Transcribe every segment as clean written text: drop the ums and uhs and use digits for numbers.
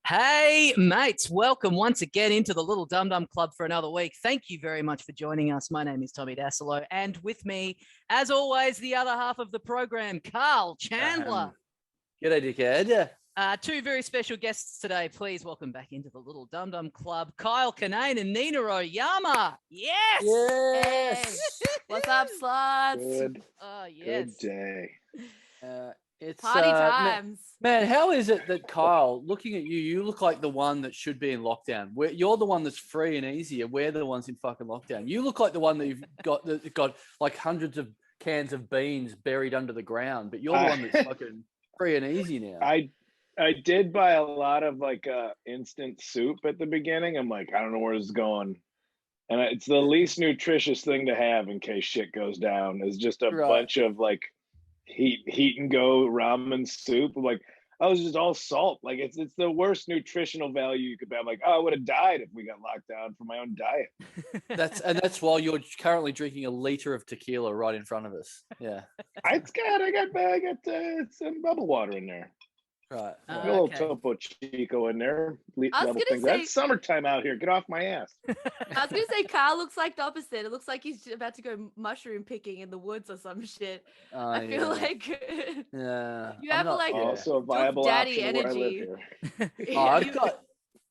Hey, mates, welcome once again into the Little Dum Dum Club for another week. Thank you very much for joining us. My name is Tommy Dasilo, and with me, as always, the other half of the program, Carl Chandler. G'day, dickhead. Two very special guests today. Please welcome back into the Little Dum Dum Club, Kyle Kinane Nina Oyama. Yes! Yes! What's up, sluts? Good, Yes. good day. It's Party times. Man, how is it that Kyle, looking at you, you look like the one that should be in lockdown? You're the one that's free and easy, and we're the ones in fucking lockdown. You look like the one that you've got like hundreds of cans of beans buried under the ground, but you're the one that's fucking free and easy now. I did buy a lot of instant soup at the beginning. I'm like, I don't know where this is going. And it's the least nutritious thing to have in case shit goes down, is just a bunch of heat and go ramen soup. I'm like, oh, it's just all salt. Like it's the worst nutritional value you could have. I'm like, oh, I would have died if we got locked down for my own diet. That's while you're currently drinking a liter of tequila right in front of us. Yeah. I got some bubble water in there. Right. A little Topo Chico in there. That's summertime out here. Get off my ass. I was going to say, Kyle looks like the opposite. It looks like he's about to go mushroom picking in the woods or some shit. I feel like you have also a viable daddy option energy. Where I live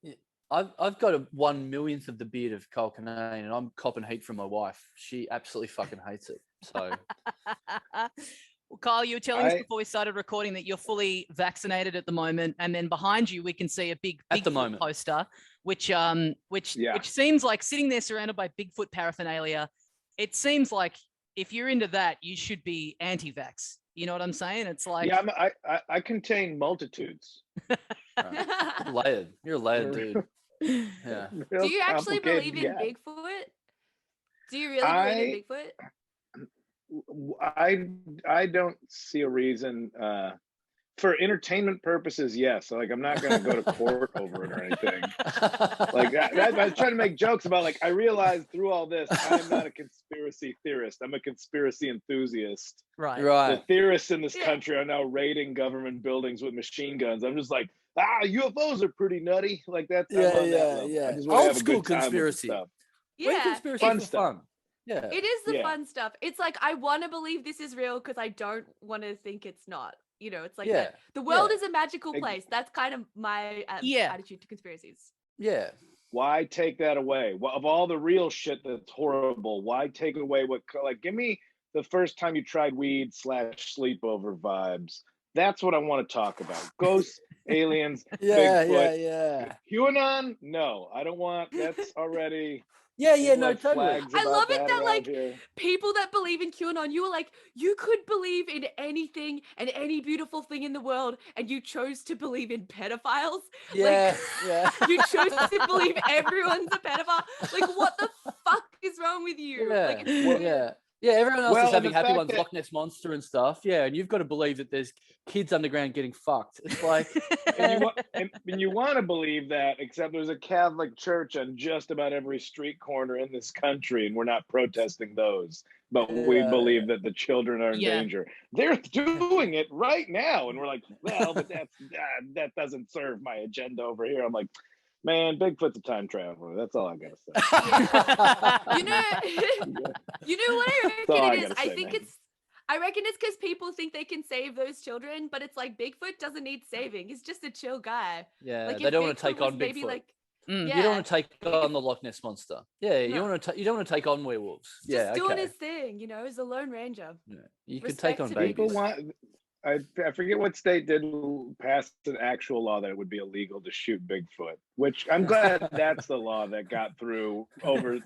here. I've got a 1/1,000,000th of the beard of Kyle Kinane, and I'm copping heat from my wife. She absolutely fucking hates it. So. Well, Kyle, you were telling us before we started recording that you're fully vaccinated at the moment, and then behind you we can see a big Bigfoot poster, which seems like sitting there surrounded by Bigfoot paraphernalia. It seems like if you're into that, you should be anti-vax. You know what I'm saying? It's like I contain multitudes. Layered. You're a layered dude. Yeah. Do you actually believe in Bigfoot? Do you really believe in Bigfoot? I don't see a reason for entertainment purposes. Yes, like I'm not going to go to court over it or anything. Like that, I was trying to make jokes about. Like I realized through all this, I'm not a conspiracy theorist. I'm a conspiracy enthusiast. Right. The theorists in this country are now raiding government buildings with machine guns. I'm just like, UFOs are pretty nutty. Like that's yeah. Old school conspiracy. Yeah, conspiracy fun stuff. Yeah, it is the fun stuff. It's like I want to believe this is real because I don't want to think it's not. You know, it's like the world is a magical place. That's kind of my attitude to conspiracies. Yeah. Why take that away? Well, of all the real shit that's horrible, why take away give me the first time you tried weed / sleepover vibes. That's what I want to talk about. Ghosts, aliens, Bigfoot. Yeah. QAnon? No, I don't want. That's already. No, totally. I love it that like people that believe in QAnon, you were like, you could believe in anything and any beautiful thing in the world, and you chose to believe in pedophiles. Yeah. You chose to believe everyone's a pedophile. Like, what the fuck is wrong with you? Yeah, everyone else is having happy ones, Loch Ness Monster and stuff. Yeah, and you've got to believe that there's kids underground getting fucked. It's like, and you want to believe that, except there's a Catholic church on just about every street corner in this country, and we're not protesting those. But we believe that the children are in danger. They're doing it right now, and we're like, well, but that doesn't serve my agenda over here. I'm like, man, Bigfoot's a time traveler. That's all I gotta say. You know what I reckon it is? I reckon it's because people think they can save those children, but it's like Bigfoot doesn't need saving. He's just a chill guy. Yeah, like, they don't want to take on Bigfoot. You don't want to take on the Loch Ness Monster. Yeah, you don't want to take on werewolves. Just doing his thing, you know, he's a Lone Ranger. Yeah. You can take on babies. People want. I forget what state did pass an actual law that it would be illegal to shoot Bigfoot, which I'm glad that's the law that got through over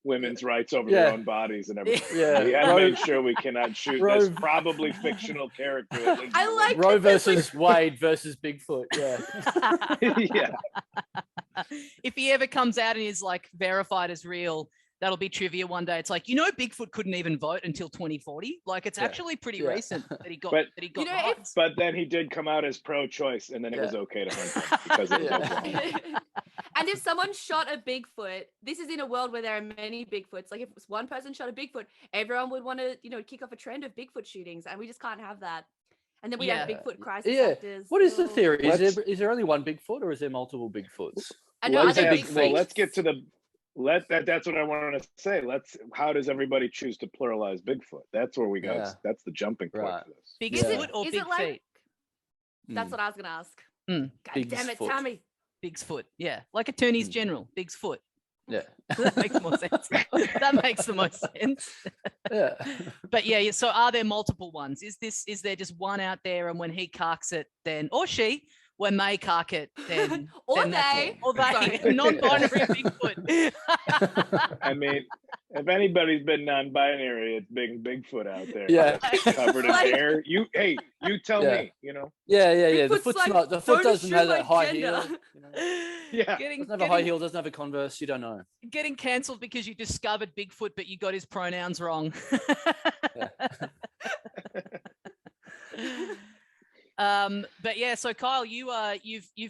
women's rights over their own bodies and everything. Yeah, made sure we cannot shoot this probably fictional character. I like Roe versus Wade versus Bigfoot. Yeah. If he ever comes out and is like verified as real, that'll be trivia one day. It's like, Bigfoot couldn't even vote until 2040. Like, it's actually pretty recent that he got rights. But then he did come out as pro-choice, and then it was okay to hunt him because it was And if someone shot a Bigfoot, this is in a world where there are many Bigfoots. Like, if one person shot a Bigfoot, everyone would want to, kick off a trend of Bigfoot shootings, and we just can't have that. And then we have Bigfoot crisis actors. What is the theory? Is there only one Bigfoot or is there multiple Bigfoots? I know. Let's get to the that's what I wanted to say. How does everybody choose to pluralize Bigfoot? That's where we go. That's the jumping point for this. Big foot or big feet? That's what I was gonna ask. God damn it, Tommy. Big's foot. Yeah. Like attorneys general. Big's foot. Yeah. That makes more sense. That makes the most sense. Yeah. But yeah, so are there multiple ones? Is there just one out there, and when he carks it, then, or she, when they cark it, then or then they non-binary Bigfoot. I mean, if anybody's been non-binary, it's Bigfoot out there. Yeah. Covered in hair. You tell me, Yeah. The foot doesn't have that high gender. heel. Yeah. Doesn't have a high heel, doesn't have a Converse, you don't know. Getting cancelled because you discovered Bigfoot, but you got his pronouns wrong. But yeah, so Kyle, you've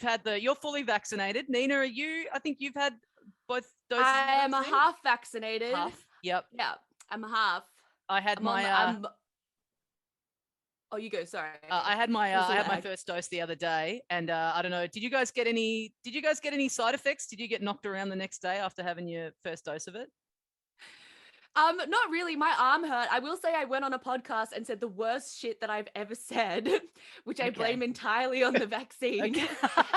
had you're fully vaccinated. Nina, are you? I think you've had both doses. I am a half vaccinated. Half. Yep. Yeah, I'm a half. I had Oh, you go. Sorry. I had my first dose the other day, and I don't know. Did you guys get any side effects? Did you get knocked around the next day after having your first dose of it? Not really. My arm hurt. I will say I went on a podcast and said the worst shit that I've ever said, which I blame entirely on the vaccine,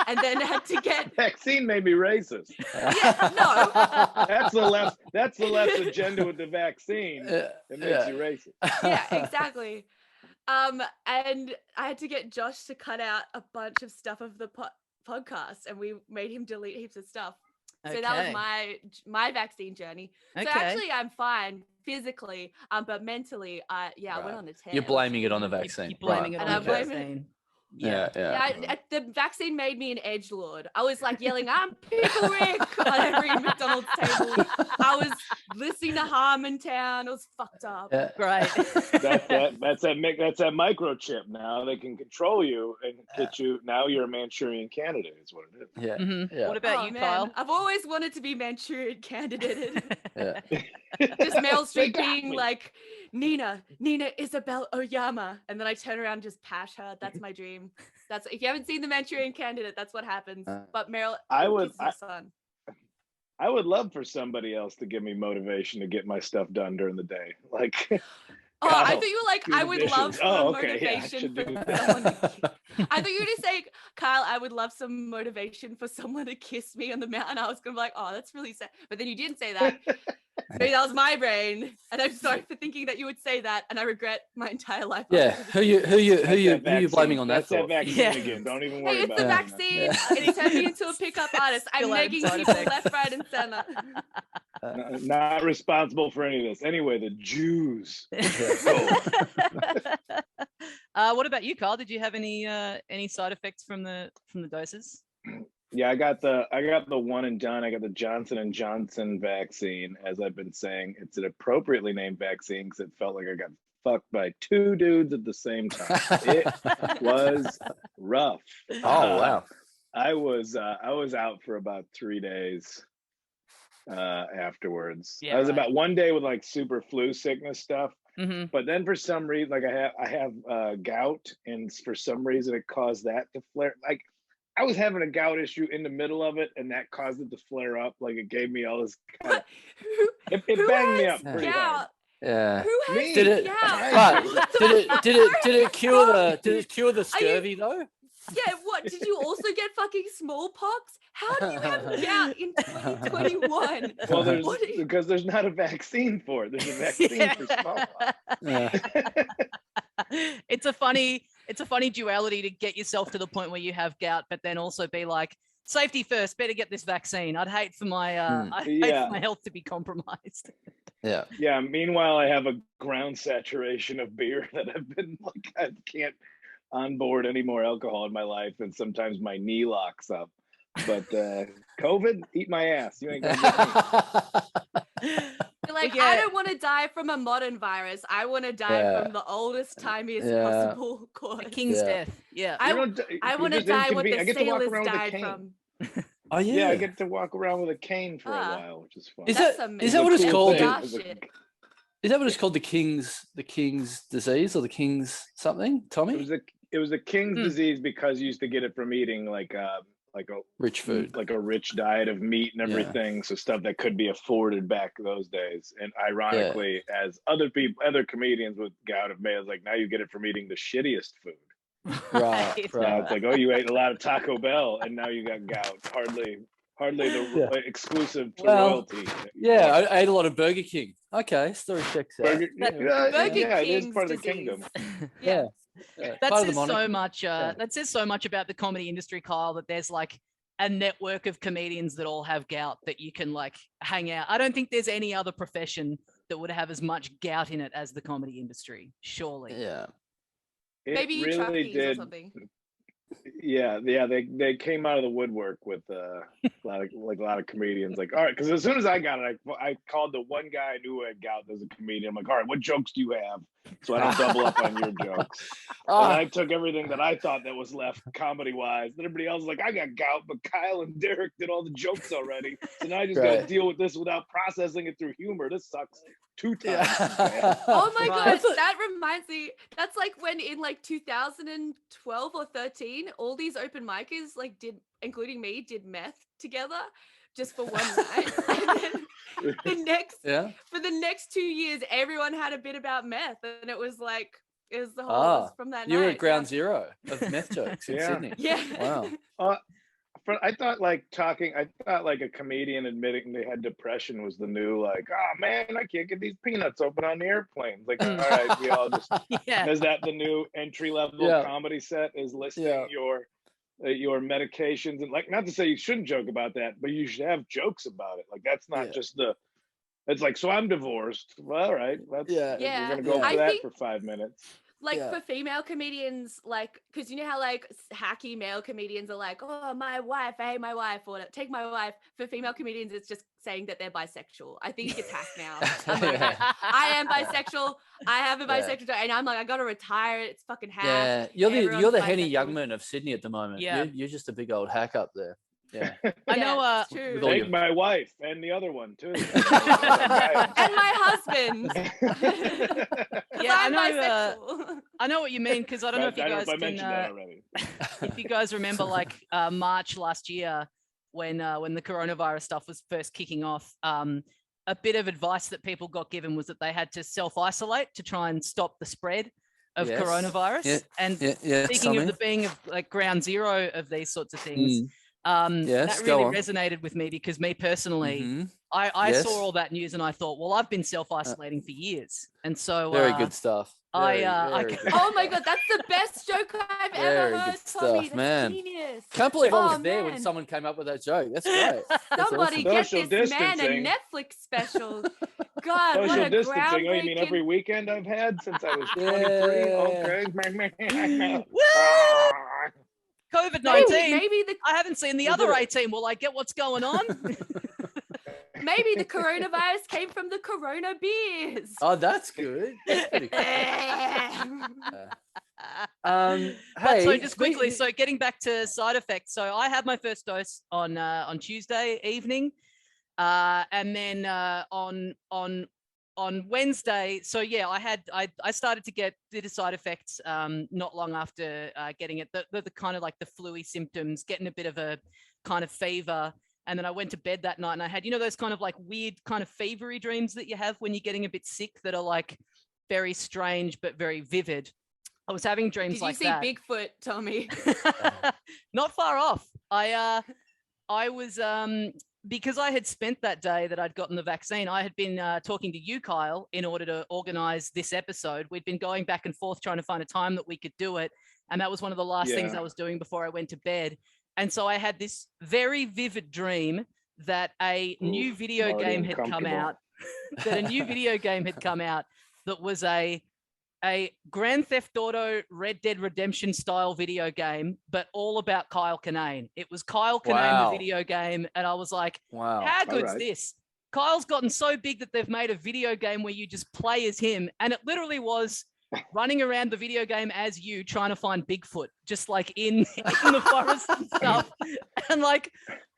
and then had to get. Vaccine made me racist. Yeah, no. That's the left agenda with the vaccine. It makes you racist. Yeah, exactly. And I had to get Josh to cut out a bunch of stuff of the podcast, and we made him delete heaps of stuff. So that was my vaccine journey. So actually, I'm fine physically, but mentally, I went on a tear. You're blaming it on the vaccine. You're blaming it on the vaccine. Yeah. The vaccine made me an edgelord. I was like yelling, "I'm Pickle Rick" on every McDonald's table. I was listening to Harmontown. It was fucked up. Yeah. Right. That's that microchip. Now they can control you and get you. Now you're a Manchurian candidate. Is what it is. Yeah. Mm-hmm. Yeah. What about you, Kyle? I've always wanted to be Manchurian candidated. Just Meryl Streep being like, Nina Isabel Oyama, and then I turn around and just pash her. That's my dream. That's if you haven't seen The Manchurian Candidate, that's what happens. But Meryl, I would love for somebody else to give me motivation to get my stuff done during the day. Like, I thought you were like, I would love some motivation for someone to I thought you were going to say, Kyle, I would love some motivation for someone to kiss me on the mountain. I was going to be like, oh, that's really sad. But then you didn't say that. Maybe that was my brain, and I'm sorry for thinking that you would say that, and I regret my entire life. Yeah, who you blaming on that? That vaccine again. Don't even worry about it. It's the vaccine, and it turned me into a pickup artist. I'm negging people left, right, and center. Not responsible for any of this. Anyway, the Jews. What about you, Kyle? Did you have any side effects from the doses? Yeah, I got the one and done. I got the Johnson & Johnson vaccine. As I've been saying, it's an appropriately named vaccine because it felt like I got fucked by two dudes at the same time. It was rough. Oh wow! I was out for about 3 days afterwards. I was about 1 day with like super flu sickness stuff. Mm-hmm. But then for some reason, like I have gout, and for some reason it caused that to flare. Like I was having a gout issue in the middle of it, and that caused it to flare up. Like it gave me all this kind of, it banged me up pretty hard. Yeah. Who has did it? Gout? Did it cure the scurvy though? Yeah. What did you also get? Fucking smallpox? How do you have gout in 2021? Well, because there's not a vaccine for it. There's a vaccine for smallpox. Yeah. It's a funny duality to get yourself to the point where you have gout, but then also be like, safety first, better get this vaccine. I'd hate for my my health to be compromised. Yeah. Yeah. Meanwhile, I have a ground saturation of beer that I've been like, I can't onboard any more alcohol in my life, and sometimes my knee locks up. But COVID, eat my ass. You ain't gonna get me. Like, I don't want to die from a modern virus. I want to die from the oldest, timiest possible cause. The king's death. Yeah. I want to die what the sailors died from. Oh yeah. Yeah, I get to walk around with a cane for a while, which is fun. Is that what it's called? Is that what it's called? The king's disease or the king's something, Tommy? it was the king's disease because you used to get it from eating like a rich food, like a rich diet of meat and everything. So stuff that could be afforded back those days. And ironically, as other comedians with gout have made, it's like now you get it from eating the shittiest food. Right. Now it's like, oh, you ate a lot of Taco Bell and now you got gout. Hardly the exclusive to royalty. Yeah, I ate a lot of Burger King. Okay, story checks out. Burger it is part of the disease. kingdom. Yeah. That says so much. That says so much about the comedy industry, Kyle, that there's like a network of comedians that all have gout that you can like hang out. I don't think there's any other profession that would have as much gout in it as the comedy industry. Surely. Yeah. Maybe really did. Or something. Yeah, they came out of the woodwork with a lot of comedians. Like, all right, because as soon as I got it, I called the one guy I knew had gout as a comedian. I'm like, all right, what jokes do you have? So I don't double up on your jokes. And I took everything that I thought that was left comedy wise. And everybody else was like, I got gout, but Kyle and Derek did all the jokes already. So now I just got to deal with this without processing it through humor. This sucks. 2 times. Oh my god, that reminds me. That's like when in like 2012 or 13, all these open micers like including me, did meth together just for one night. And then for the next 2 years, everyone had a bit about meth, and it was like it was the whole it was from that night. You were at ground zero of meth jokes in Sydney. Yeah. Wow. I thought like a comedian admitting they had depression was the new like, oh man, I can't get these peanuts open on the airplanes. Like, all right, we all just is that the new entry level comedy set is listing your medications, and like, not to say you shouldn't joke about that, but you should have jokes about it. Like that's not just it's like, so I'm divorced. Well, all right, we're gonna go for that for 5 minutes. Like for female comedians, like, because you know how like hacky male comedians are like, oh, my wife, I hate my wife, or take my wife. For female comedians, it's just saying that they're bisexual. I think it's hack now. I'm like, I am bisexual. I have a bisexual, and I'm like, I gotta retire. It's fucking hack. Yeah, you're the Henny Youngman of Sydney at the moment. Yeah, you're just a big old hack up there. Yeah, I know. Take my wife and the other one too, and my husband. I know what you mean, because I don't know if you guys if you guys remember, like March last year when the coronavirus stuff was first kicking off. A bit of advice that people got given was that they had to self-isolate to try and stop the spread of coronavirus. Speaking of the being of like ground zero of these sorts of things. That really resonated with me, because me personally, I saw all that news and I thought, well, I've been self-isolating for years, and so very good stuff. Oh my god, that's the best joke I've ever heard, Tommy. That's man. Genius. Can't believe I was there when someone came up with that joke. That's great. Somebody get this man a Netflix special. God, social what a distancing. Oh, you mean every weekend I've had since I was 23? Okay. COVID-19. Maybe I haven't seen the other 18. Will I get what's going on? Maybe the coronavirus came from the Corona beers. Oh, that's good. That's pretty cool. Hey, so just quickly, so getting back to side effects. So I had my first dose on Tuesday evening, and then on Wednesday. So yeah, I started to get the side effects not long after getting it. The kind of like the flu-y symptoms, getting a bit of a kind of fever. And then I went to bed that night and I had, those kind of like weird kind of fevery dreams that you have when you're getting a bit sick that are like very strange but very vivid. I was having dreams like that. Did you see Bigfoot, Tommy? Not far off. I was because I had spent that day that I'd gotten the vaccine, I had been talking to you, Kyle, in order to organize this episode. We'd been going back and forth trying to find a time that we could do it. And that was one of the last things I was doing before I went to bed. And so I had this very vivid dream that a new video game had come out, that was a Grand Theft Auto Red Dead Redemption style video game, but all about Kyle Kinane. It was Kyle Kinane, the video game. And I was like, wow, how good's this? Kyle's gotten so big that they've made a video game where you just play as him. And it literally was running around the video game as you, trying to find Bigfoot, just like in the forest and stuff. And like,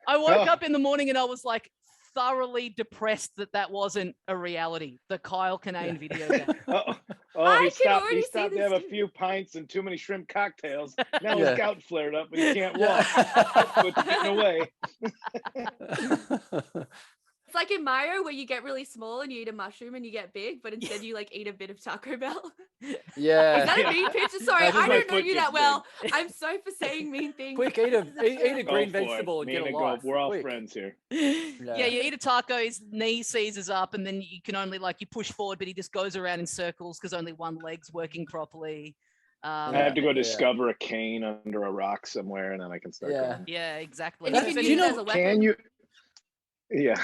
I woke up in the morning and I was like thoroughly depressed that wasn't a reality, the Kyle Kinane video game. Oh, he stopped to have a few pints and too many shrimp cocktails. Now his gout flared up and he can't walk. It's getting away. It's like in Mario where you get really small and you eat a mushroom and you get big, but instead you like eat a bit of Taco Bell. Yeah. Is that a mean picture? Sorry, I don't know you that well. I'm sorry for saying mean things. Quick, eat a green vegetable and get a life. We're all friends here. Yeah, you eat a taco, his knee seizes up, and then you can only you push forward, but he just goes around in circles because only one leg's working properly. I have to go discover a cane under a rock somewhere, and then I can start going. Yeah, exactly. And you can use it as a weapon. Can you? Yeah.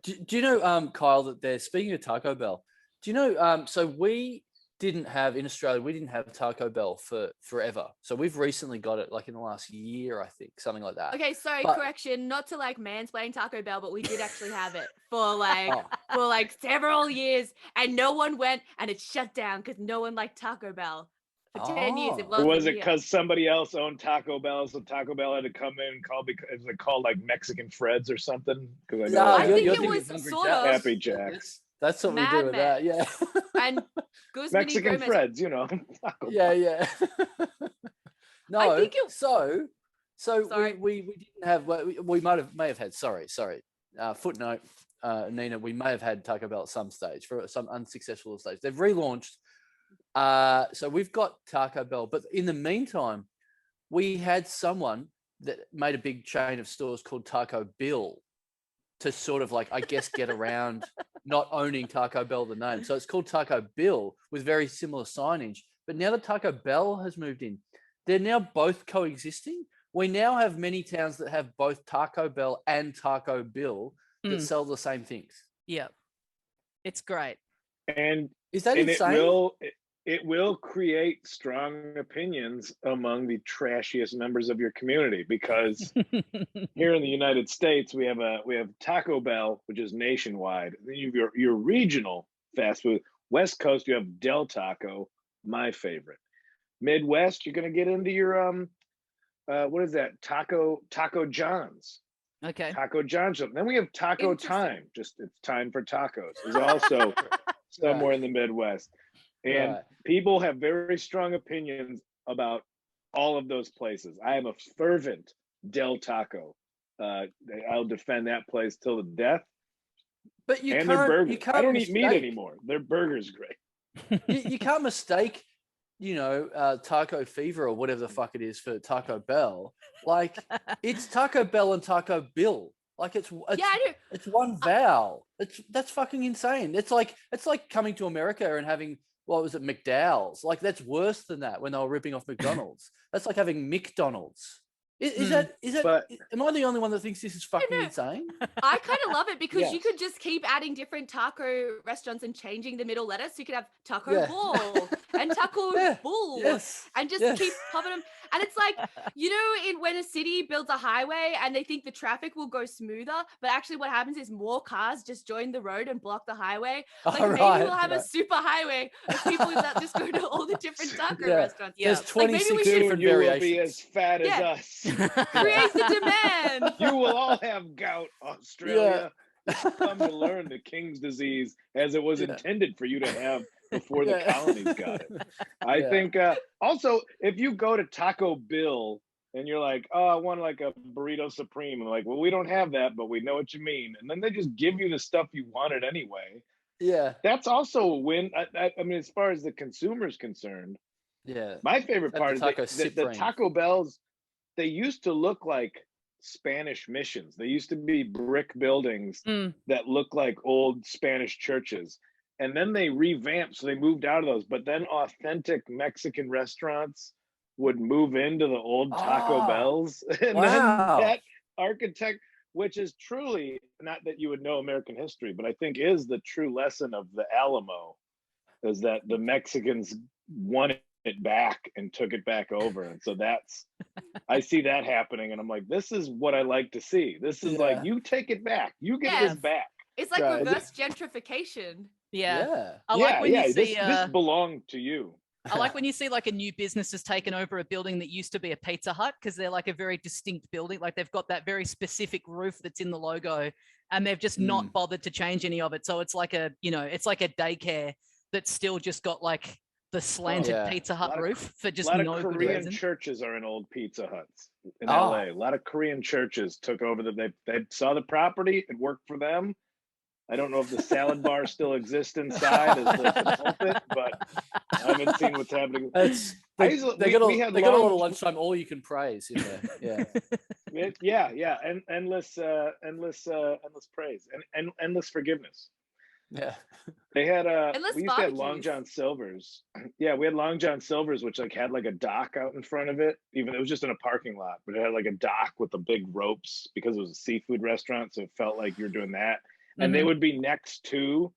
Do you know, Kyle, that they're speaking of Taco Bell? Do you know? So we didn't have in Australia. We didn't have Taco Bell for forever. So we've recently got it, like in the last year, I think, something like that. Okay, sorry, correction. Not to mansplain Taco Bell, but we did actually have it for several years, and no one went, and it shut down because no one liked Taco Bell. For 10 years, it wasn't. Was it because somebody else owned Taco Bell, so Taco Bell had to come in and call because it called like Mexican Freds or something? Because I think it was sort of Happy Jacks. That's what we do with that, yeah. And Mexican Freds, Yeah. No, I think so we didn't have. We may have had. Sorry. Footnote, Nina. We may have had Taco Bell at some stage for some unsuccessful stage. They've relaunched. So we've got Taco Bell, but in the meantime, we had someone that made a big chain of stores called Taco Bill to sort of I guess get around not owning Taco Bell, the name. So it's called Taco Bill with very similar signage. But now that Taco Bell has moved in, they're now both coexisting. We now have many towns that have both Taco Bell and Taco Bill that sell the same things. Yeah. It's great. And is that insane? It will create strong opinions among the trashiest members of your community, because here in the United States we have Taco Bell, which is nationwide. Then you have your regional fast food. West Coast, you have Del Taco, my favorite. Midwest, you're going to get into your what is that? Taco John's. Okay. Taco John's. Then we have Taco Time. Just it's time for tacos. Is also somewhere in the Midwest. And people have very strong opinions about all of those places. I am a fervent Del Taco. I'll defend that place till the death. But you can't. I don't eat meat anymore. Their burger's great. you can't mistake, Taco Fever or whatever the fuck it is for Taco Bell. It's Taco Bell and Taco Bill. It's one vowel. That's fucking insane. It's like coming to America and having, what was it, McDowell's? That's worse than that when they were ripping off McDonald's. That's like having McDonald's. Is that? Am I the only one that thinks this is fucking insane? I kind of love it because you could just keep adding different taco restaurants and changing the middle letters. So you could have Taco Ball and Taco Bull and just keep popping them. And it's like, when a city builds a highway and they think the traffic will go smoother, but actually what happens is more cars just join the road and block the highway. Maybe we'll have a super highway of people that just go to all the different taco restaurants. There's 26 different variations. You will be as fat as us. Create the demand. You will all have gout, Australia. Come to learn the king's disease as it was intended for you to have before the colonies got it. I think also, if you go to Taco Bill and you're like, oh, I want like a burrito supreme, and well, we don't have that, but we know what you mean, and then they just give you the stuff you wanted anyway. That's also a win. I mean, as far as the consumer's concerned, my favorite part is the Taco Bells. They used to look like Spanish missions. They used to be brick buildings that look like old Spanish churches. And then they revamped, so they moved out of those. But then authentic Mexican restaurants would move into the old Taco Bells. And then that architect, which is truly, not that you would know American history, but I think is the true lesson of the Alamo, is that the Mexicans wanted it back and took it back over. And so I see that happening, and I'm like, this is what I like to see. This is like, you take it back, you get this back. It's like reverse gentrification. I like when you see this belonged to you. I like when you see a new business has taken over a building that used to be a Pizza Hut, because they're a very distinct building. They've got that very specific roof that's in the logo, and they've just not bothered to change any of it. So it's like a daycare that's still just got like the slanted Pizza Hut roof for just no good reason. A lot of Korean churches are in old Pizza Huts in LA. A lot of Korean churches took over they saw the property, it worked for them. I don't know if the salad bar still exists inside as the pulpit, but I haven't seen what's happening. They got a lot of lunchtime all you can praise in there. Yeah. And endless praise and endless forgiveness. Yeah. They had we used to have Long John Silver's. Yeah, we had Long John Silver's, which like had like a dock out in front of it. Even it was just in a parking lot, but it had like a dock with the big ropes because it was a seafood restaurant, so it felt like you're doing that. And they would be next to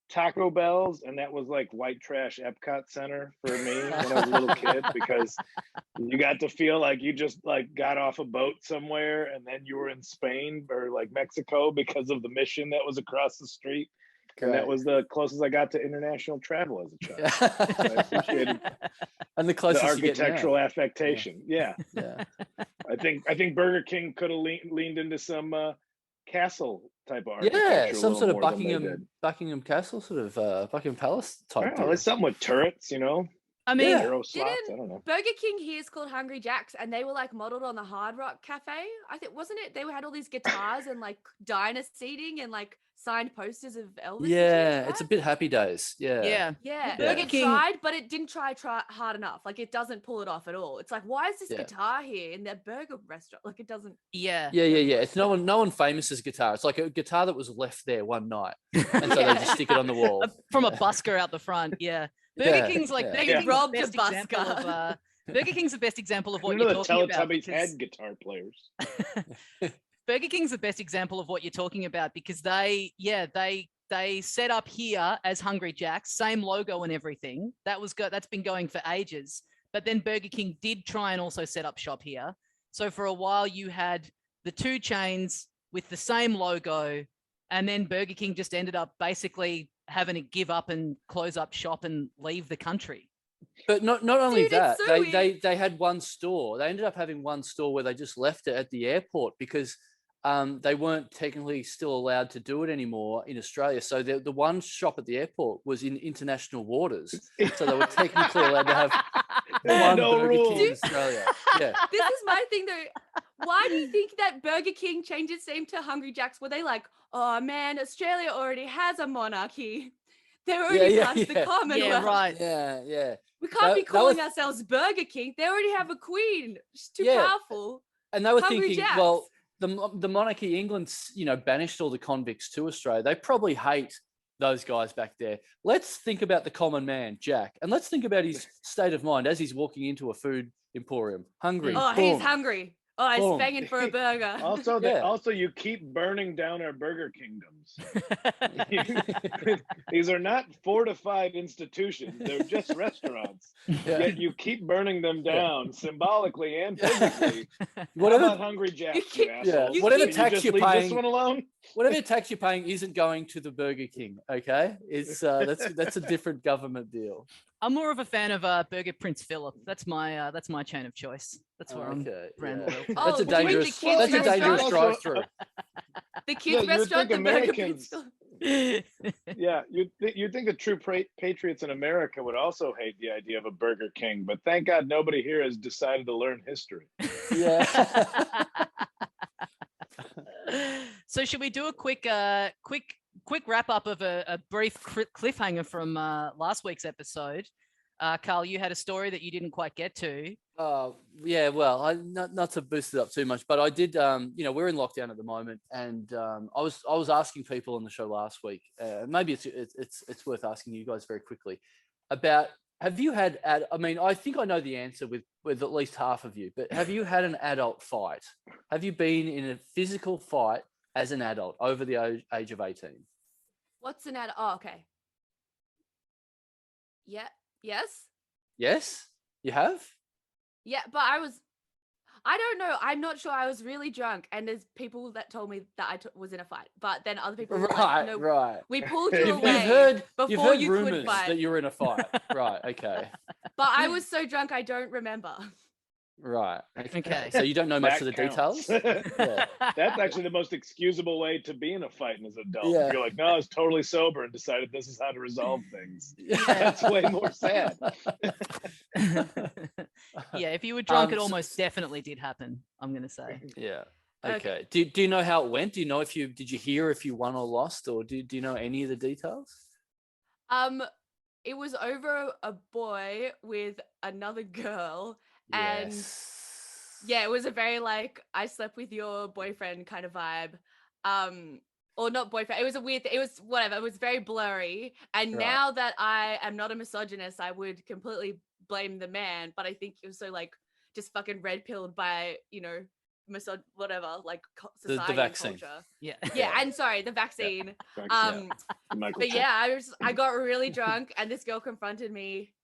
Taco Bell's, and that was like white trash Epcot Center for me when I was a little kid, because you got to feel like you just like got off a boat somewhere and then you were in Spain or like Mexico because of the mission that was across the street. Great. And that was the closest I got to international travel as a child. So I appreciated and the architectural affectation. Yeah. I think Burger King could have leaned into some castle type of architecture. Some sort of Buckingham Castle, sort of Buckingham Palace type. There's something with turrets, you know. I mean, I don't know. Burger King here is called Hungry Jack's, and they were like modeled on the Hard Rock Cafe. I think, wasn't it? They had all these guitars and like diner seating and like signed posters of Elvis. Yeah, it's a bit Happy Days. Yeah. Burger King tried, but it didn't try hard enough. Like it doesn't pull it off at all. It's like, why is this guitar here in their burger restaurant? Like it doesn't. Yeah. It's no one famous as guitar. It's like a guitar that was left there one night, and so they just stick it on the wall from a busker out the front. Yeah. Burger King's like they robbed a busker. Burger King's the best example of what you're talking about. Teletubbies had guitar players. Burger King's the best example of what you're talking about, because they set up here as Hungry Jack's, same logo and everything. That's been going for ages. But then Burger King did try and also set up shop here. So for a while you had the two chains with the same logo, and then Burger King just ended up basically having to give up and close up shop and leave the country. But not only that, they had one store. They ended up having one store where they just left it at the airport because they weren't technically still allowed to do it anymore in Australia. So the one shop at the airport was in international waters. So they were technically allowed to have one Burger King in Australia. Yeah. This is my thing though. Why do you think that Burger King changed its name to Hungry Jack's? Were they like, oh man, Australia already has a monarchy. They're already past the Commonwealth. Yeah, right. Yeah. We can't be calling ourselves Burger King. They already have a queen. She's too powerful. And they were thinking, well, the monarchy, England's, banished all the convicts to Australia. They probably hate those guys back there. Let's think about the common man, Jack, and let's think about his state of mind as he's walking into a food emporium, hungry. Oh, he's hungry. Oh, he's banging for a burger. Also, you keep burning down our burger kingdoms. These are not fortified institutions; they're just restaurants. Yet you keep burning them down symbolically and physically. Whatever, how about Hungry Jack? Whatever tax you're paying. This one alone. Whatever tax you're paying isn't going to the Burger King. Okay, it's that's a different government deal. I'm more of a fan of Burger Prince Philip. That's my chain of choice. That's where I'm brand loyal. That's a dangerous drive-through. The kids' restaurant, the Burger Prince Philip. You'd think the true patriots in America would also hate the idea of a Burger King, but thank God nobody here has decided to learn history. Yeah. So should we do a quick wrap up of a brief cliffhanger from last week's episode? Carl, you had a story that you didn't quite get to. Yeah, well, not to boost it up too much, but I did. We're in lockdown at the moment, and I was asking people on the show last week. Maybe it's worth asking you guys very quickly about. Have you had? I think I know the answer with at least half of you. But have you had an adult fight? Have you been in a physical fight as an adult over the age of 18? What's an adult? Oh, okay. Yeah. Yes. Yes, you have. Yeah, but I don't know. I'm not sure. I was really drunk, and there's people that told me that I was in a fight. But then other people were like, no, right. We pulled you away you've heard rumors that you were in a fight. Right. Okay. But I was so drunk, I don't remember. Right. Okay. So you don't know much of the counts. details? Yeah. That's actually the most excusable way to be in a fight as an adult. Yeah. If you're like, no, I was totally sober and decided this is how to resolve things. That's way more sad. Yeah, if you were drunk, it almost definitely did happen, I'm going to say. Yeah. Okay. Do you know how it went? Do you know did you hear if you won or lost, or do you know any of the details? It was over a boy with another girl, and yeah, it was a very like I slept with your boyfriend kind of vibe. Or not boyfriend. It was whatever. It was very blurry. And now that I am not a misogynist, I would completely blame the man. But I think it was so like just fucking red pilled by, whatever, like society the vaccine. And culture. Yeah. Yeah. And sorry, the vaccine. But yeah, I got really drunk and this girl confronted me.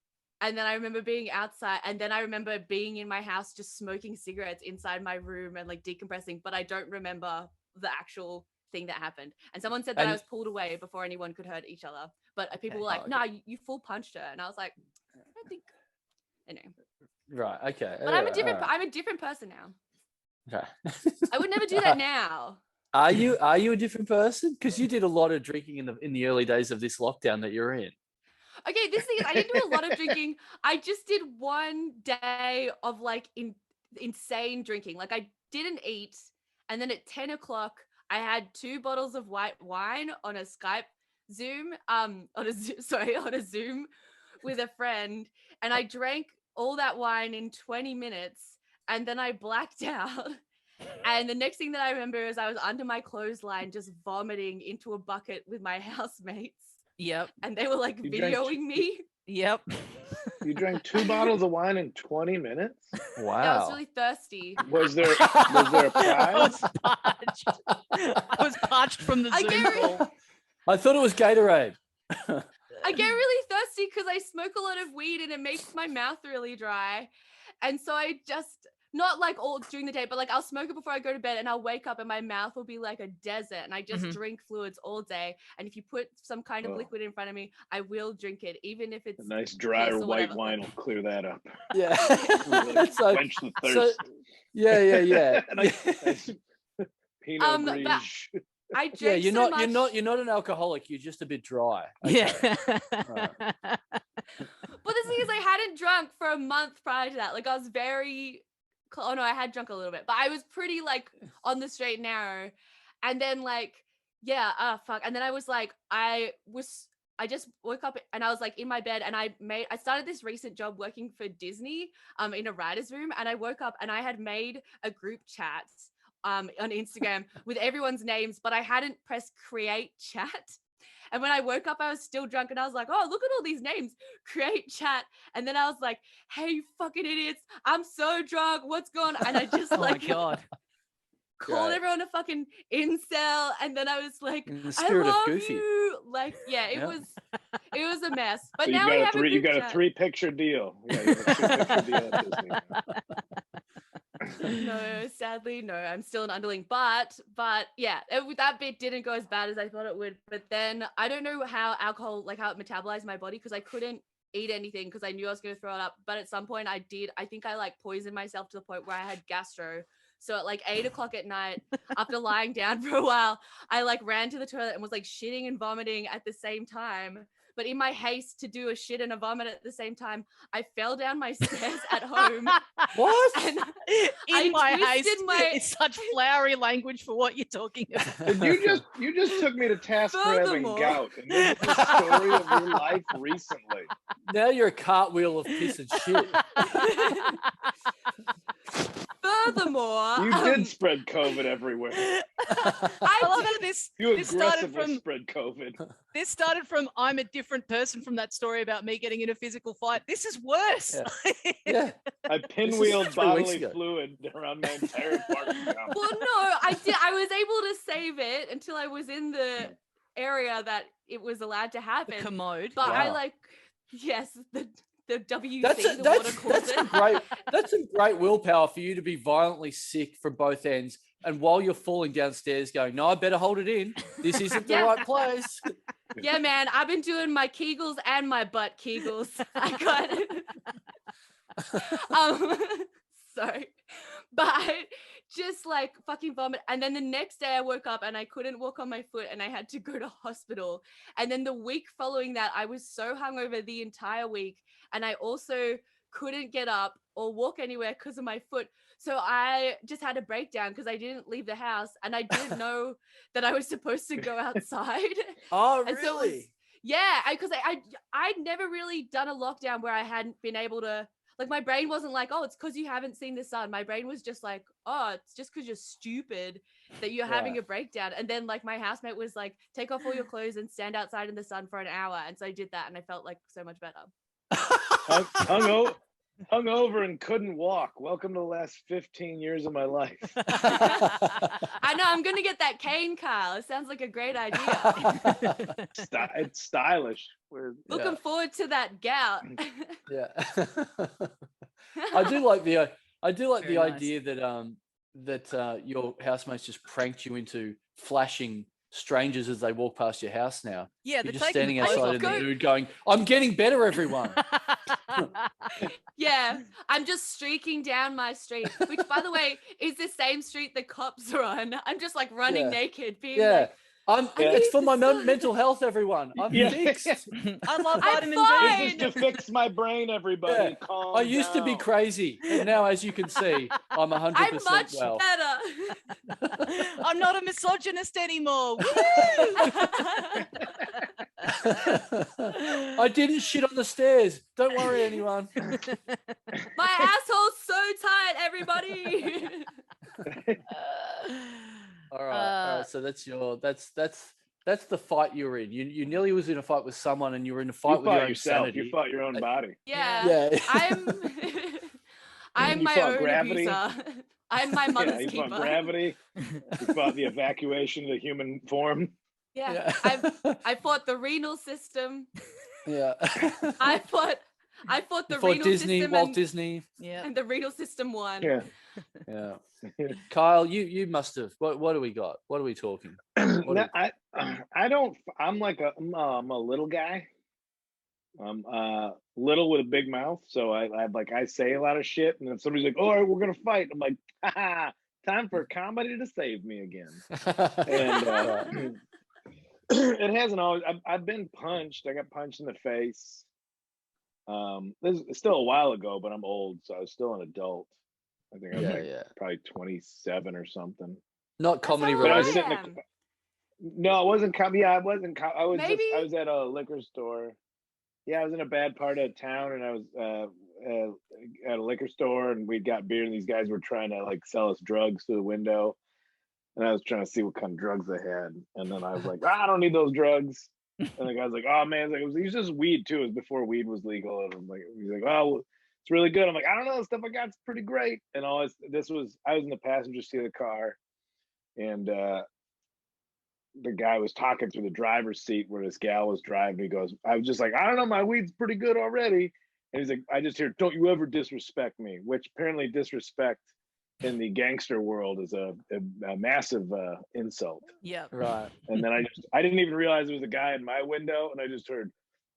And then I remember being outside, and then I remember being in my house just smoking cigarettes inside my room and like decompressing, but I don't remember the actual thing that happened. And someone said that I was pulled away before anyone could hurt each other. But people were like, "No, you full punched her," and I was like, "I don't think." Anyway. Right. Okay. But I'm a different person now. Okay. I would never do that now. Are you a different person? Because you did a lot of drinking in the early days of this lockdown that you're in. Okay, this thing is, I didn't do a lot of drinking. I just did one day of like insane drinking. Like I didn't eat, and then at 10 o'clock, I had 2 bottles of white wine on a Skype Zoom, on a Zoom with a friend, and I drank all that wine in 20 minutes, and then I blacked out. And the next thing that I remember is I was under my clothesline just vomiting into a bucket with my housemates. Yep. And they were like videoing me. Yep. You drank 2 bottles of wine in 20 minutes? Wow. Yeah, I was really thirsty. Was there a prize? I was parched from the Zoom call. I thought it was Gatorade. I get really thirsty because I smoke a lot of weed and it makes my mouth really dry. And so I just, not like all during the day, but like I'll smoke it before I go to bed and I'll wake up and my mouth will be like a desert and I just drink fluids all day. And if you put some kind of liquid in front of me, I will drink it, even if it's a nice dry white wine will clear that up. Yeah. Quench the thirst. Yeah. Pinot Gris. I drink you're not an alcoholic. You're just a bit dry. Okay. Yeah. Right. But the thing is, I hadn't drunk for a month prior to that. Like I was I had drunk a little bit, but I was pretty like on the straight and narrow. And then like, fuck. And then I was like, I just woke up and I was like in my bed and I started this recent job working for Disney in a writer's room. And I woke up and I had made a group chat on Instagram with everyone's names, but I hadn't pressed create chat. And when I woke up, I was still drunk and I was like, oh, look at all these names, create chat. And then I was like, hey, you fucking idiots, I'm so drunk, what's going on? And I just oh my God. called everyone a fucking incel. And then I was like, in the spirit I love of Goofy. you. Like, it was a mess. But so now we have you got a 3-picture deal. Yeah, you have a 3-picture deal at Disney. No, sadly, no. I'm still an underling, but yeah, that bit didn't go as bad as I thought it would. But then I don't know how alcohol, like how it metabolized my body, because I couldn't eat anything because I knew I was going to throw it up. But at some point I did. I think I like poisoned myself to the point where I had gastro. So at like 8 o'clock at night, after lying down for a while, I like ran to the toilet and was like shitting and vomiting at the same time. But in my haste to do a shit and a vomit at the same time, I fell down my stairs at home. What? And in my haste, it's such flowery language for what you're talking about. And you just took me to task for having gout, and this is the story of your life recently. Now you're a cartwheel of piss and shit. Furthermore, you did spread COVID everywhere. I love how this started from spread COVID. This started from I'm a different person from that story about me getting in a physical fight. This is worse. Yeah. I pinwheeled bodily fluid around my entire apartment complex. Well, no, I did. I was able to save it until I was in the area that it was allowed to happen. The commode. But wow. The WC, water closet. That's some great willpower for you to be violently sick from both ends. And while you're falling downstairs going, no, I better hold it in. This isn't the right place. Yeah, man, I've been doing my Kegels and my butt Kegels. I got it. sorry. But just like fucking vomit. And then the next day I woke up and I couldn't walk on my foot and I had to go to hospital. And then the week following that, I was so hungover the entire week. And I also couldn't get up or walk anywhere because of my foot. So I just had a breakdown because I didn't leave the house and I didn't know that I was supposed to go outside. Oh, and really? So yeah, because I'd never really done a lockdown where I hadn't been able to, like, my brain wasn't like, oh, it's because you haven't seen the sun. My brain was just like, oh, it's just because you're stupid that you're having a breakdown. And then like my housemate was like, take off all your clothes and stand outside in the sun for an hour. And so I did that and I felt like so much better. Hungover and couldn't walk. Welcome to the last 15 years of my life. I know, I'm gonna get that cane, Kyle. It sounds like a great idea. It's stylish. Looking forward to that gout. Yeah. I do like the Very nice. idea that your housemates just pranked you into flashing strangers as they walk past your house now. Yeah, you're just standing outside in the nude going, I'm getting better, everyone. Yeah, I'm just streaking down my street, which, by the way, is the same street the cops are on. I'm just like running naked, being like, it's for my mental health, everyone. I'm fixed. I love vitamin D. This is to fix my brain, everybody. Calm I used to be crazy, and now, as you can see, I'm 100% I'm much well. better. I'm not a misogynist anymore. I didn't shit on the stairs. Don't worry, anyone. My asshole's so tight, everybody. All right. So that's the fight you were in. You nearly was in a fight with someone, and you were in a fight with your own sanity. You fought your own body. Yeah. I'm my own gravity. abuser. I'm my mother's you keeper. Fought gravity. You fought the evacuation of the human form. Yeah. I fought the renal system. Yeah. I fought the renal Disney, system. Walt Disney. Yeah. And the renal system won. Yeah. Yeah. Kyle, you must have. What do we got? What are we talking? I don't. I'm like I'm a little guy. I'm little with a big mouth, so I say a lot of shit, and then somebody's like, "Oh, all right, we're gonna fight." I'm like, "Ha, time for comedy to save me again." And it hasn't always. I've been punched. I got punched in the face. This is still a while ago, but I'm old, so I was still an adult. I think I was probably 27 or something. Not comedy related. No, it wasn't comedy. Yeah, I wasn't. I was at a liquor store. Yeah, I was in a bad part of town, and I was at a liquor store, and we got beer, and these guys were trying to like sell us drugs through the window, and I was trying to see what kind of drugs they had, and then I was like, I don't need those drugs, and the guy's like, oh man, it was just weed too. It was before weed was legal, and I'm like, he's like, oh, it's really good. I'm like, I don't know, the stuff I got's pretty great, and I was in the passenger seat of the car, and the guy was talking through the driver's seat where this gal was driving. He goes, I was just like, I don't know, my weed's pretty good already. And he's like, I just hear, don't you ever disrespect me, which apparently disrespect in the gangster world is a massive insult. Yeah. Right. And then I didn't even realize there was a guy in my window, and I just heard,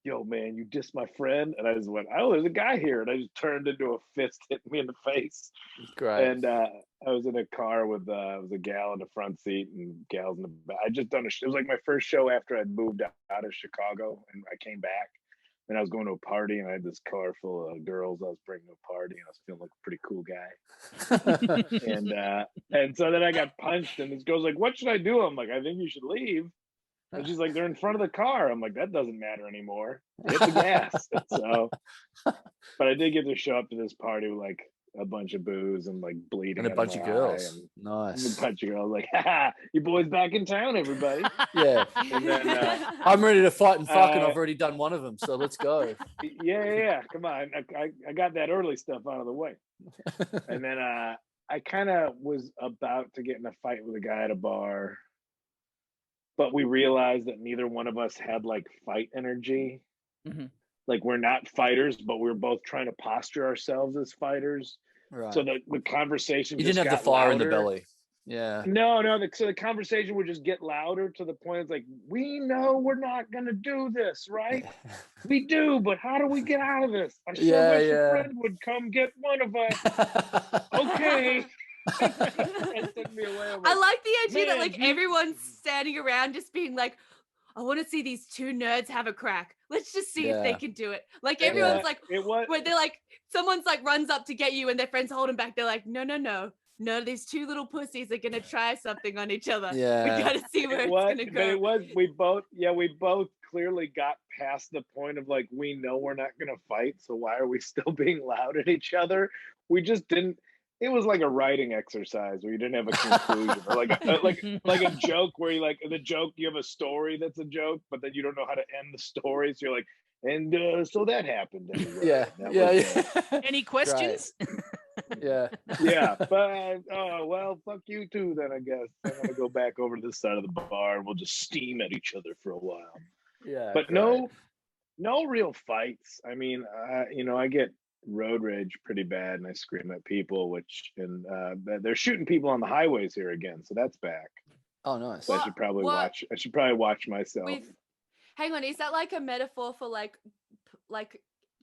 yo, man, you dissed my friend. And I just went, oh, there's a guy here. And I just turned into a fist hitting me in the face. Great. And I was in a car with was a gal in the front seat and gals in the back. I just done it was like my first show after I'd moved out of Chicago, and I came back, and I was going to a party, and I had this car full of girls I was bringing to a party, and I was feeling like a pretty cool guy. and so then I got punched, and this girl's like, what should I do? I'm like, I think you should leave. And she's like, they're in front of the car. I'm like, that doesn't matter anymore. Hit the gas. So, but I did get to show up to this party with like a bunch of booze and like bleeding. And a bunch of girls. Nice. A bunch of girls like, ha, you boys back in town, everybody. Yeah. And then, I'm ready to fight and fuck, and I've already done one of them. So let's go. Yeah. Come on. I got that early stuff out of the way. And then I kind of was about to get in a fight with a guy at a bar. But we realized that neither one of us had like fight energy. Mm-hmm. Like we're not fighters, but we're both trying to posture ourselves as fighters. Right. So the conversation. You didn't have the fire in the belly. Yeah. No. So the conversation would just get louder to the point it's like, we know we're not gonna do this, right? We do, but how do we get out of this? I sure wish a friend would come get one of us. Okay. I like the idea that like everyone's standing around just being like, I want to see these two nerds have a crack. Let's just see if they can do it. Like everyone's like, where they're like, someone's like runs up to get you and their friends hold them back. They're like, no. These two little pussies are gonna try something on each other. Yeah. We gotta see where it's gonna go. But we both clearly got past the point of like, we know we're not gonna fight, so why are we still being loud at each other? We just didn't. It was like a writing exercise where you didn't have a conclusion, or like a joke where you you have a story that's a joke, but then you don't know how to end the story, so you're like, and so that happened. Anyway. Yeah. Any questions? Yeah. But well, fuck you too. Then I guess I'm gonna go back over to this side of the bar and we'll just steam at each other for a while. Yeah. But no real fights. I mean, I get road rage pretty bad, and I scream at people. They're shooting people on the highways here again, so that's back. Oh, nice. So I should probably watch myself. Hang on, is that like a metaphor for like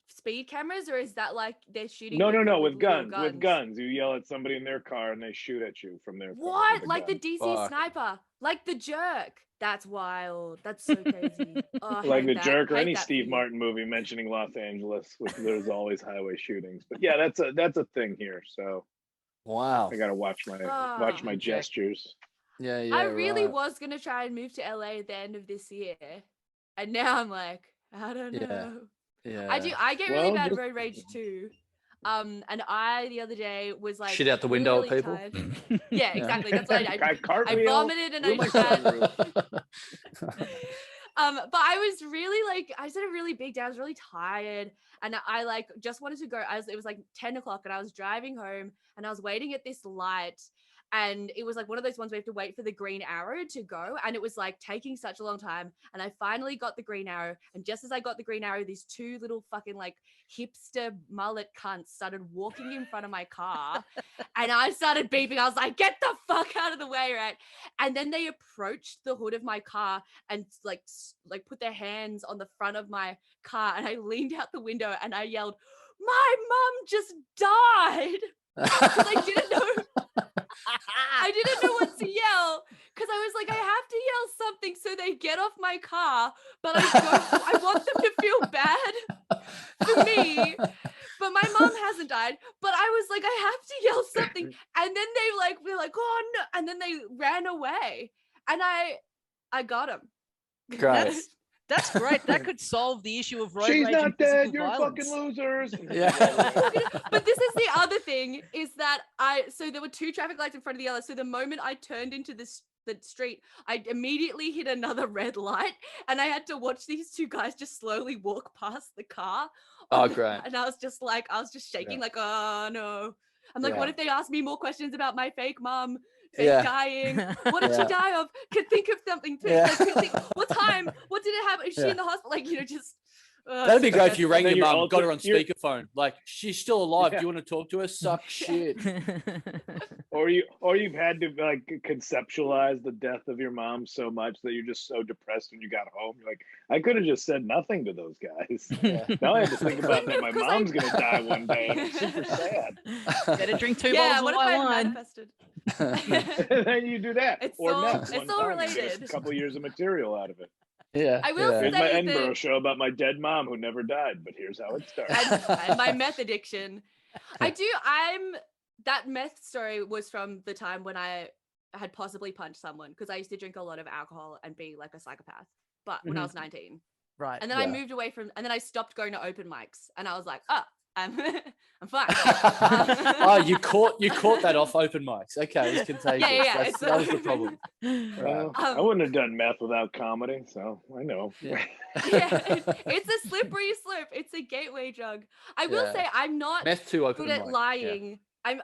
speed cameras, or is that like they're shooting? No, with guns. With guns, you yell at somebody in their car and they shoot at you from their what? Like the DC sniper, like the Jerk. That's wild. That's so crazy. Oh, like the Jerk or any Steve Martin movie mentioning Los Angeles, there's always highway shootings. But yeah, that's a thing here. So wow, I gotta watch my gestures. Yeah. I really was gonna try and move to LA at the end of this year, and now I'm like, I don't know. Yeah. I get really bad road rage too. And I the other day was like shit out the window really at people. Yeah, exactly. That's what I did. I vomited and I shat. But I was really like, I just had a really big day. I was really tired, and I like just wanted to go. It was like 10 o'clock, and I was driving home, and I was waiting at this light. And it was like one of those ones where you have to wait for the green arrow to go. And it was like taking such a long time. And I finally got the green arrow. And just as I got the green arrow, these two little fucking like hipster mullet cunts started walking in front of my car. And I started beeping. I was like, get the fuck out of the way, right? And then they approached the hood of my car and like put their hands on the front of my car. And I leaned out the window and I yelled, my mom just died. Because I didn't know. I didn't know what to yell because I was like, I have to yell something so they get off my car, but I want them to feel bad for me. But my mom hasn't died. But I was like, I have to yell something. And then they were like, oh no. And then they ran away. And I got them. Great. That's great. That could solve the issue of road rage. She's not dead. You're violence. Fucking losers. Yeah. But this is the other thing is that so there were two traffic lights in front of the other. So the moment I turned into the street, I immediately hit another red light, and I had to watch these two guys just slowly walk past the car. Oh, great. And I was just shaking, like, oh no. I'm like, what if they ask me more questions about my fake mom? Dying. What did she die of? Could think of something. What time? What did it happen? Is she in the hospital? Like, just. That'd be great if you rang your mum, got her on speakerphone. Like, she's still alive. Do you want to talk to her? Suck shit. Or you've had to like conceptualize the death of your mom so much that you're just so depressed when you got home. You're like, I could have just said nothing to those guys. Now I have to think about that my mom's gonna die one day. And it's super sad. Better drink 2 bottles of white wine. Manifested? And then you do that. It's all related. A couple years of material out of it. Yeah. I will say here's my Edinburgh show about my dead mom who never died, but here's how it started. And my meth addiction. That meth story was from the time when I had possibly punched someone, because I used to drink a lot of alcohol and be like a psychopath. But when I was 19. Right. And then I moved away and then I stopped going to open mics, and I was like, oh, I'm fine. Oh, you caught that off open mics. Okay, it's contagious. Yeah. That was the problem. Well, I wouldn't have done meth without comedy, so I know. Yeah, it's a slippery slope. It's a gateway drug. I will say I'm not meth too open good at mic. lying.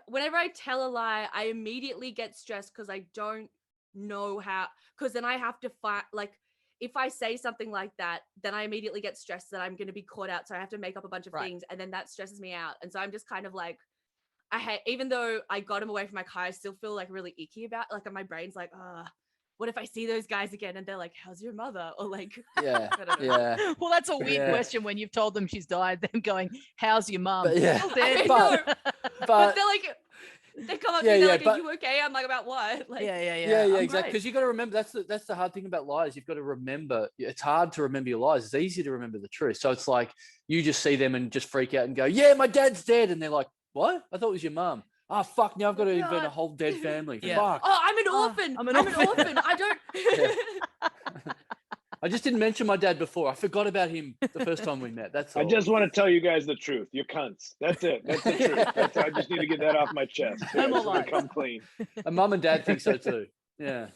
Whenever I tell a lie, I immediately get stressed because I don't know how. Because then I have to find if I say something like that, then I immediately get stressed that I'm going to be caught out. So I have to make up a bunch of things, and then that stresses me out. And so I'm just kind of like, I hate, even though I got him away from my car, I still feel like really icky about, like, my brain's like, what if I see those guys again and they're like, how's your mother? Or like, yeah, I don't know. yeah. Well, that's a weird question when you've told them she's died, them going, how's your mum? But, yeah. Dead. But they're like, they come up to me, they're like, are you okay? I'm like, about what? Like, yeah, exactly. Because you got to remember, that's the hard thing about lies. You've got to remember, it's hard to remember your lies. It's easy to remember the truth. So it's like, you just see them and just freak out and go, yeah, my dad's dead. And they're like, what? I thought it was your mum. Oh, fuck, now I've got to invent a whole dead family. Yeah. Fuck. Oh, I'm an orphan. I'm an orphan. I don't. I just didn't mention my dad before. I forgot about him the first time we met. That's all. I just want to tell you guys the truth. You're cunts. That's it. That's the truth. I just need to get that off my chest. I'm alive. Come clean. And mum and dad think so too. Yeah.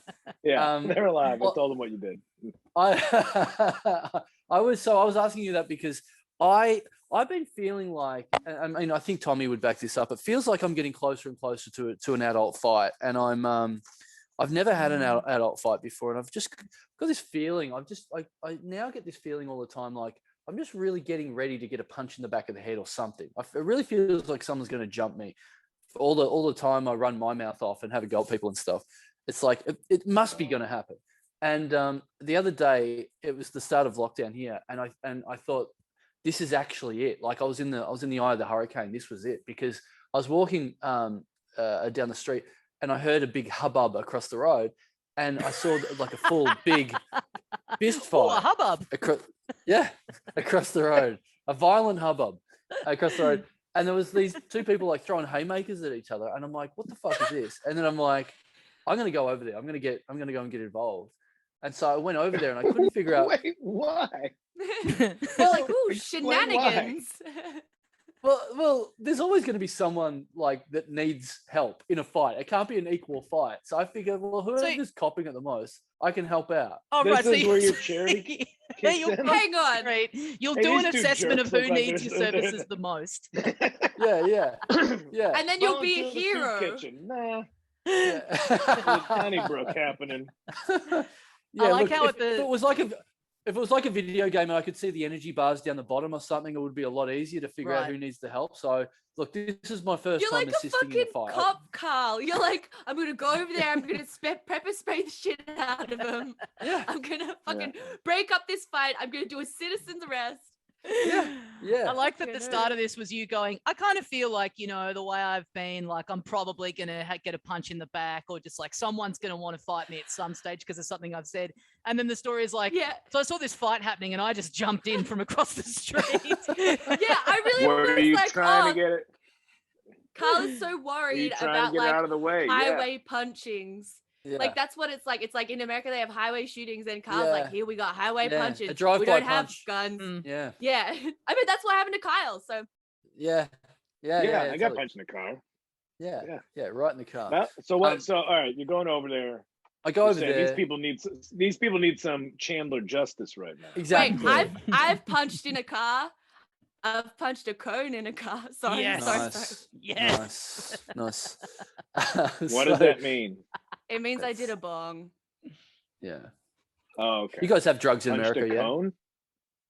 Yeah, they're alive. I told them what you did. I was asking you that because I've been feeling like, I mean, I think Tommy would back this up. It feels like I'm getting closer and closer to an adult fight, and I've never had an adult fight before, and I've just got this feeling. I now get this feeling all the time, like I'm just really getting ready to get a punch in the back of the head or something. It really feels like someone's going to jump me. All the time I run my mouth off and have a go at people and stuff. It's like it must be going to happen. And the other day, it was the start of lockdown here, and I thought, this is actually it. Like I was in the eye of the hurricane. This was it, because I was walking down the street and I heard a big hubbub across the road, and I saw like a full big fist fight. Oh, a hubbub. Across the road, a violent hubbub across the road, and there was these two people like throwing haymakers at each other, and I'm like, what the fuck is this? And then I'm like, I'm gonna go over there. I'm gonna go and get involved. And so I went over there and I couldn't figure out. Wait, why? They're like, ooh, shenanigans. Well, there's always going to be someone like that needs help in a fight. It can't be an equal fight. So I figured, well, whoever's copping it the most, I can help out. Oh, this right. is where your charity hang on. Right. You'll do an assessment of who needs your services the most. Yeah. And then you'll be a hero. Nah. Donnybrook happening. I like how if it was like a video game and I could see the energy bars down the bottom or something, it would be a lot easier to figure out who needs the help. So look, this is my first time assisting in a fight. You're like a fucking cop, Carl. You're like, I'm gonna go over there. I'm gonna pepper spray the shit out of him. Yeah. I'm gonna fucking break up this fight. I'm gonna do a citizen's arrest. Yeah. I like that the start of this was you going, I kind of feel like, the way I've been, like I'm probably going to get a punch in the back, or just like someone's going to want to fight me at some stage because of something I've said. And then the story is like, so I saw this fight happening and I just jumped in from across the street. I really Were you like, trying to get it? Carl is so worried about like out of the way? Highway punchings. Yeah. Like that's what it's like. It's like in America they have highway shootings, and Kyle's like, here we got highway punches. A drive-by we don't punch. have guns. Yeah. I mean that's what happened to Kyle. So yeah. I got punched in the car. Yeah, right in the car. Well, so what? So all right, you're going over there. I go over there. These people need some Chandler justice right now. Exactly. Wait, I've punched in a car. I've punched a cone in a car. Sorry. Yes. Sorry. Yes. Nice. What does that mean? It means I did a bong. Yeah. Oh, okay. You guys have drugs in Punched America, a cone?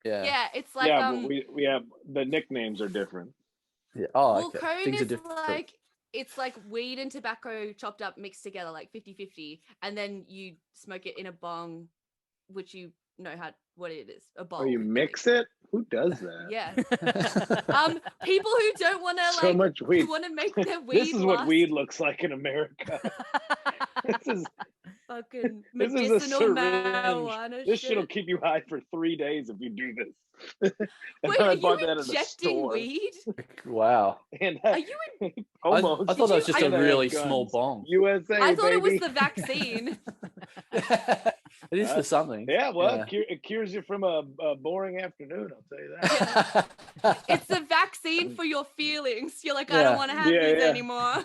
Yeah. Yeah, it's like but we have the nicknames are different. Yeah. Oh, well, okay. cone Things are is different. like it's like weed and tobacco chopped up mixed together, like 50-50, and then you smoke it in a bong, which you know what it is. A bong. Oh, you mix it? Who does that? Yeah. People who don't want to so much weed. Want to make their weed. This is what weed looks like in America. This is fucking this medicinal is a syringe. marijuana. This shit'll keep you high for 3 days if you do this. Wait, are you injecting weed? Wow. And are you almost? I thought that was just a really small bong. USA. I thought baby. it was the vaccine. It is for something. Yeah, well, it cures you from a boring afternoon, I'll tell you that. It's the vaccine for your feelings. You're like, I don't want to have these anymore.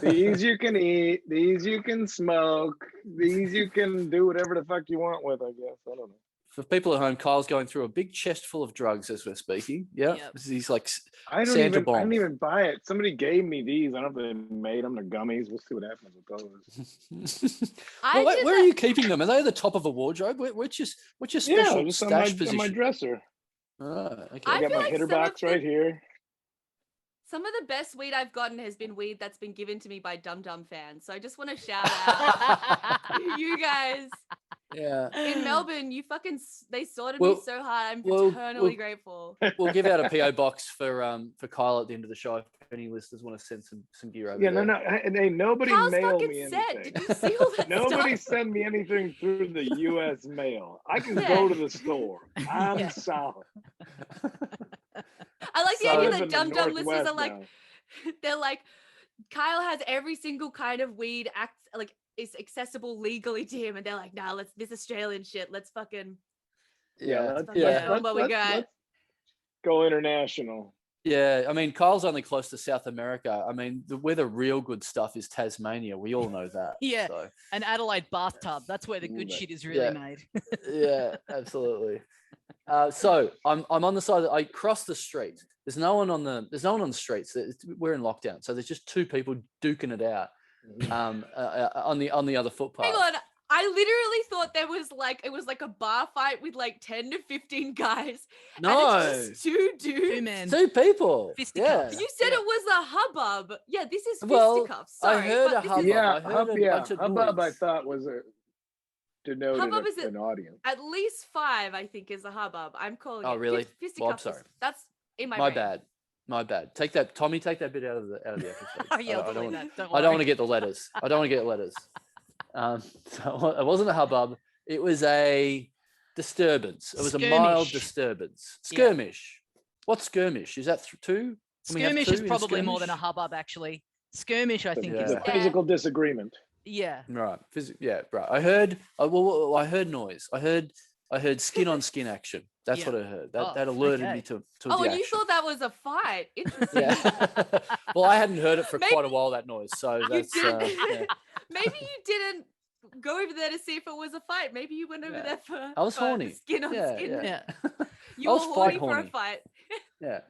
These you can eat, these you can smoke, these you can do whatever the fuck you want with, I guess. I don't know. For people at home, Kyle's going through a big chest full of drugs as we're speaking. Yeah. Yep. He's like I don't even buy it. Somebody gave me these. I don't know if they made them. They're gummies. We'll see what happens with those. Where are you keeping them? Are they at the top of a wardrobe? What's your special stash position? On my dresser. Oh, okay. I got my hitter box right here. Some of the best weed I've gotten has been weed that's been given to me by Dum Dum fans. So I just want to shout out you guys. Yeah. In Melbourne, they sorted me so hard. I'm eternally grateful. We'll give out a PO box for Kyle at the end of the show if any listeners want to send some gear over there. No. Hey, nobody Kyle's mailed me set. anything. Did you see all that Nobody stuff? send me anything through the U.S. mail. I can go to the store. I'm solid. I like the idea that Dum Dum Northwest listeners are like, now. they're like, Kyle has every single kind of weed is accessible legally to him, and they're like, nah, this Australian shit. Let's fucking let's go international. Yeah, I mean, Kyle's only close to South America. I mean, where the real good stuff is Tasmania. We all know that. Yeah, so. An Adelaide bathtub. That's where the good shit is really made. Yeah, absolutely. So I'm on the side. I cross the street. There's no one on the streets. We're in lockdown, so there's just two people duking it out on the other footpath. Hang on. I literally thought it was like a bar fight with like 10 to 15 guys. No, and it's just two dudes. Two men. Two people. Fisticuffs. Yeah. You said it was a hubbub. Yeah, this is fisticuffs. Well, Sorry, I heard a hubbub. Yeah, I heard a bunch of hubbub. noise. I thought was denoted an audience. At least 5, I think, is a hubbub. I'm calling it. Oh, really? Fisticuffs. Well, I'm sorry. That's in my My brain. bad. My bad. Take that, Tommy. Take that bit out of the episode. I don't want to get the letters. I don't want to get letters. So it wasn't a hubbub. It was a disturbance. It was a mild disturbance. Skirmish. Yeah. What's skirmish? Is that 2? Skirmish is probably more than a hubbub, actually. Skirmish, I think, is a physical disagreement. Yeah. Right. Yeah. Right. I heard. I heard noise. I heard skin on skin action. That's what I heard. That alerted me to the and action. you thought that was a fight. Interesting. Yeah. Well, I hadn't heard it for quite a while, that noise. So that's Maybe you didn't go over there to see if it was a fight. Maybe you went over there for I was horny. Skin on skin. Yeah. You were horny for a fight. Yeah.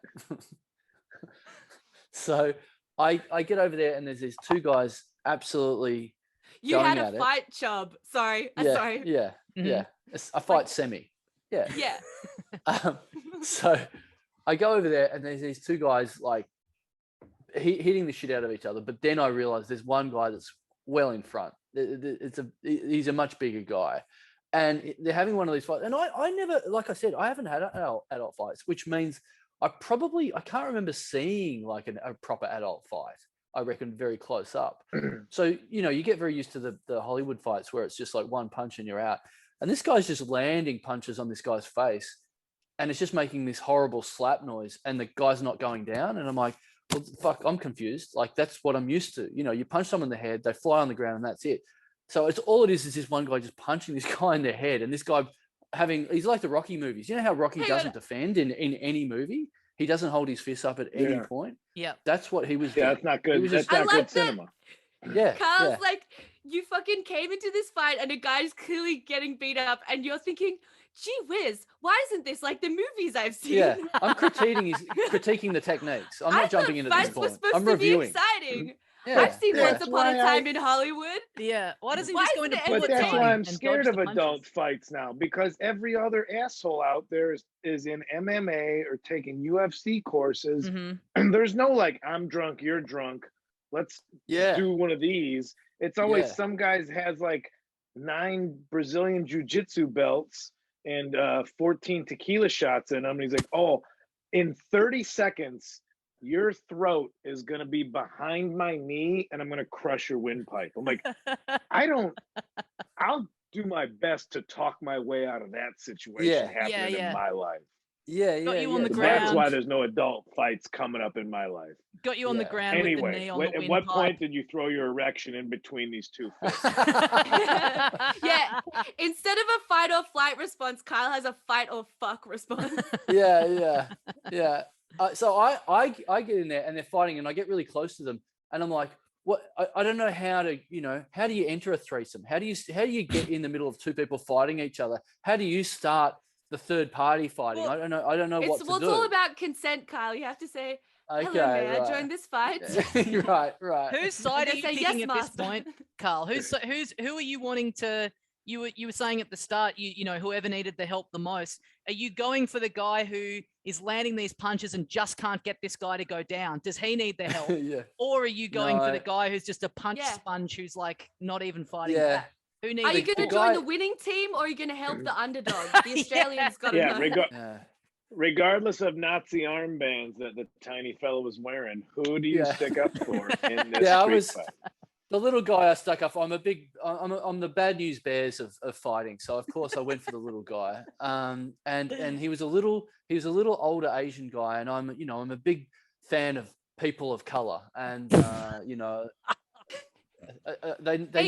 So I get over there and there's these two guys absolutely You going had at a it. fight, Chubb. Sorry. Yeah, Sorry. Yeah. Mm-hmm. Yeah. It's a fight semi. Yeah. Yeah. So I go over there and there's these two guys like hitting the shit out of each other. But then I realize there's one guy that's well in front. He's a much bigger guy. And they're having one of these fights. And I never, like I said, I haven't had adult fights, which means I can't remember seeing like a proper adult fight. I reckon very close up. So, you get very used to the Hollywood fights where it's just like one punch and you're out. And this guy's just landing punches on this guy's face. And it's just making this horrible slap noise. And the guy's not going down. And I'm like, well, fuck, I'm confused. Like, that's what I'm used to. You punch someone in the head, they fly on the ground and that's it. So it's all it is this one guy just punching this guy in the head. And this guy he's like the Rocky movies. You know how Rocky doesn't defend in any movie? He doesn't hold his fists up at any point. Yeah. That's what he was doing. Yeah, that's not good. That's not good cinema. Yeah. Kyle's like, you fucking came into this fight and a guy's clearly getting beat up and you're thinking, gee whiz, why isn't this like the movies I've seen? Yeah, I'm critiquing the techniques. I'm not jumping in at this point. I'm reviewing. To be exciting. Yeah. I've seen Once Upon a Time in Hollywood. Yeah. Why doesn't he just go into But that's why I'm scared of adult fights now, because every other asshole out there is in MMA or taking UFC courses. Mm-hmm. And there's no like, I'm drunk, you're drunk. Let's do one of these. It's always some guys has like 9 Brazilian jiu-jitsu belts and 14 tequila shots in them. And he's like, oh, in 30 seconds, your throat is going to be behind my knee and I'm going to crush your windpipe. I'm like, I'll do my best to talk my way out of that situation happening in my life. Got you on the ground. That's why there's no adult fights coming up in my life. Got you on the ground with the knee on the windpipe. At what point did you throw your erection in between these two fists? Yeah. Instead of a fight or flight response, Kyle has a fight or fuck response. Yeah. So I get in there and they're fighting and I get really close to them and I'm like, what? I don't know how to, how do you enter a threesome? How do you get in the middle of two people fighting each other? How do you start the third party fighting? I don't know what to do. It's all about consent, Kyle. You have to say, hello, may I join this fight? Right. Whose side are you picking at this point, Carl? Who are you wanting to? You were saying at the start, whoever needed the help the most. Are you going for the guy who is landing these punches and just can't get this guy to go down? Does he need the help? Yeah. Or are you going for the guy who's just a punch sponge who's like not even fighting back? Who needs Are you going to join the winning team, or are you going to help the underdog? The Australians got to know. Regardless of Nazi armbands that the tiny fellow was wearing, who do you stick up for in this street fight? The little guy I stuck up for. I'm the bad news bears of fighting, so of course I went for the little guy. And he was a little older Asian guy, and I'm a big fan of people of color, and they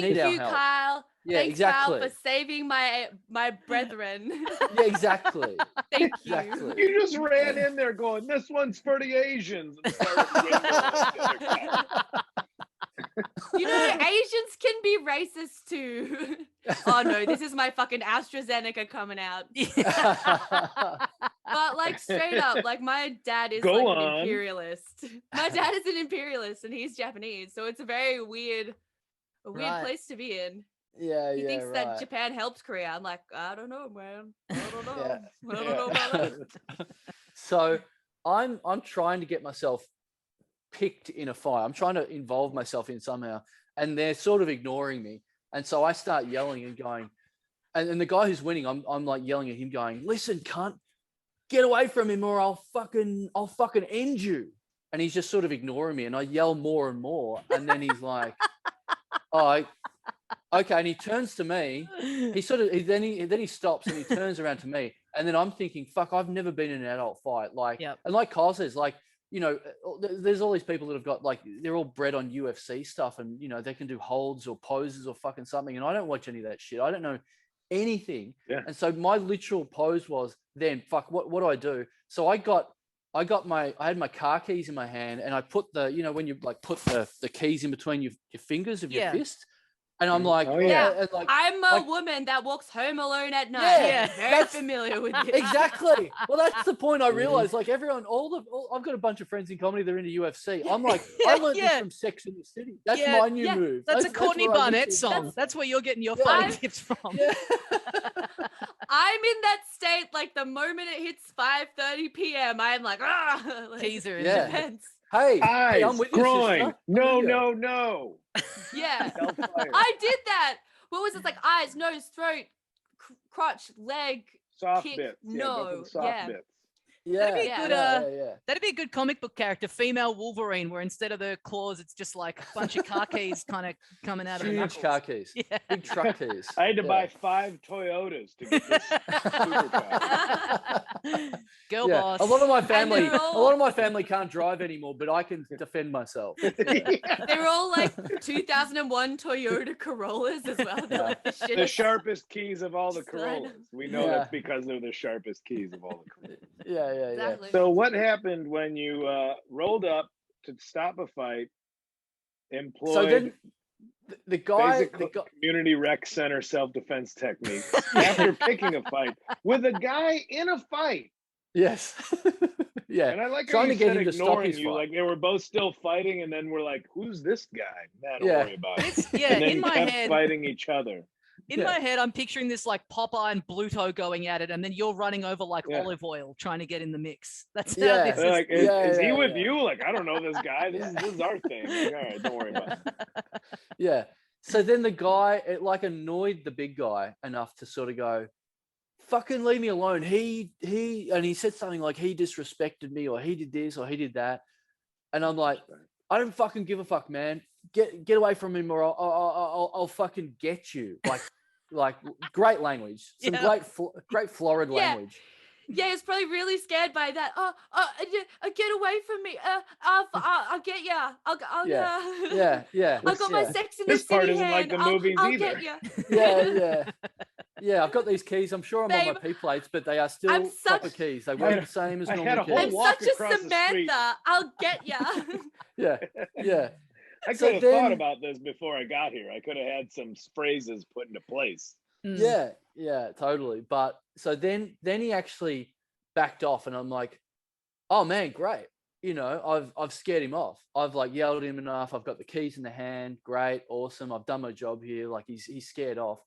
need our help. Kyle. Yeah, Thanks, exactly. Kyle, for saving my brethren. Yeah, exactly. Thank you. Exactly. You just ran in there going, "This one's for the Asians." And Asians can be racist too. Oh no, this is my fucking AstraZeneca coming out. But like straight up, like my dad is an imperialist. My dad is an imperialist and he's Japanese, so it's a very weird place to be in. Yeah, he thinks that Japan helps Korea. I'm like, I don't know, man. I don't know. I don't know about that. So I'm trying to get myself picked in a fight. I'm trying to involve myself in somehow, and they're sort of ignoring me. And so I start yelling and going, and the guy who's winning, I'm like yelling at him, going, "Listen, cunt, get away from him, or I'll fucking end you." And he's just sort of ignoring me, and I yell more and more, and then he's like, "Oh, okay." And he turns to me. Then he stops and he turns around to me, and then I'm thinking, "Fuck, I've never been in an adult fight." And like Kyle says, like, there's all these people that have got, like, they're all bred on UFC stuff, and they can do holds or poses or fucking something, and I don't watch any of that shit. I don't know anything. And so my literal pose was, then fuck, what do I do? So I had my car keys in my hand, and I put when you like put the keys in between your fingers of your fist. And I'm like, I'm a woman that walks home alone at night. Yeah, very familiar with this. Exactly. Well, that's the point I realized. Like everyone, I've got a bunch of friends in comedy. They're into UFC. I'm like, I learned this from Sex and the City. That's my new move. That's a Courtney Barnett song. That's where you're getting your fighting tips from. Yeah. I'm in that state. Like the moment it hits 5:30 p.m., I'm like, teaser in defense. Hey, eyes, I'm with groin. No. Yeah, I did that. What was it, like eyes, nose, throat, crotch, leg, soft kick? Bits. No, bits. That'd be a good comic book character, female Wolverine, where instead of the claws, it's just like a bunch of car keys kind of coming out of the knuckles. Huge car keys. Yeah. Big truck keys. I had to buy 5 Toyotas to get this superpower. Girl boss. A lot of my family can't drive anymore, but I can defend myself. They're all like 2001 Toyota Corollas as well. Like the sharpest keys of all the Corollas. We know that's because they're the sharpest keys of all the Corollas. Exactly. So what happened when you rolled up to stop a fight, employed so then the guy community rec center self-defense techniques after picking a fight with a guy in a fight? Yes. Yeah. And I like trying how to get him to stop his fight. Like they were both still fighting, and then we're like, "Who's this guy?" Nah, don't worry about it. And then in my head, fighting each other. In my head, I'm picturing this like Popeye and Bluto going at it, and then you're running over like olive oil trying to get in the mix. That's how this is. Like, is he with you? Like, I don't know this guy. This is our thing. Like, all right, don't worry about it. Yeah. So then the guy, it like annoyed the big guy enough to sort of go, "Fucking leave me alone." He said something like he disrespected me, or he did this, or he did that, and I'm like, I don't fucking give a fuck, man. Get away from him, or I'll fucking get you. Like great language, some great florid language. Yeah, he's probably really scared by that. Get away from me. I'll get ya. I've got my Sex in the City part isn't hand. like the movies I'll either. get ya. Yeah. I've got these keys. I'm sure I'm on my P plates, but they are still proper keys. They weren't the same as normal keys. I'm such a Samantha. I'll get ya. Yeah. I could have thought about this before I got here. I could have had some phrases put into place. Yeah, totally. But so then he actually backed off, and I'm like, oh man, great. I've scared him off. I've like yelled at him enough. I've got the keys in the hand. Great, awesome. I've done my job here. Like he's scared off.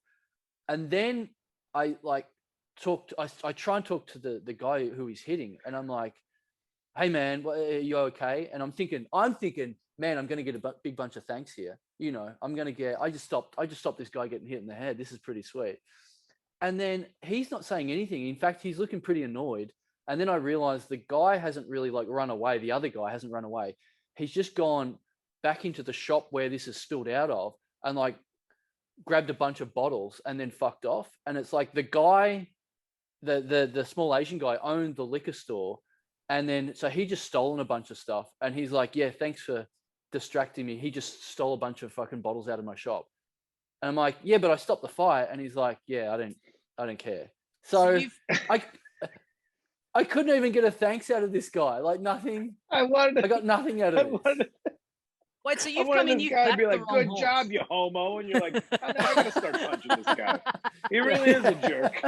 And then I like I try and talk to the guy who he's hitting, and I'm like, hey man, are you okay? And I'm thinking, man, I'm going to get a big bunch of thanks here. You know, I just stopped this guy getting hit in the head. This is pretty sweet. And then he's not saying anything. In fact, he's looking pretty annoyed. And then I realized the guy hasn't really like run away. The other guy hasn't run away. He's just gone back into the shop where this is spilled out of and like grabbed a bunch of bottles and then fucked off. And it's like the guy, the small Asian guy owned the liquor store. And then, so he just stolen a bunch of stuff. And he's like, yeah, thanks for distracting me. He just stole a bunch of fucking bottles out of my shop. And I'm like, yeah, but I stopped the fight. And he's like, yeah, I don't care. So I couldn't even get a thanks out of this guy. Like nothing. I got nothing out of this. Wait, so you've come in, you've backed be like, good job, you homo. And you're like, oh, now I got to start punching this guy. He really is a jerk.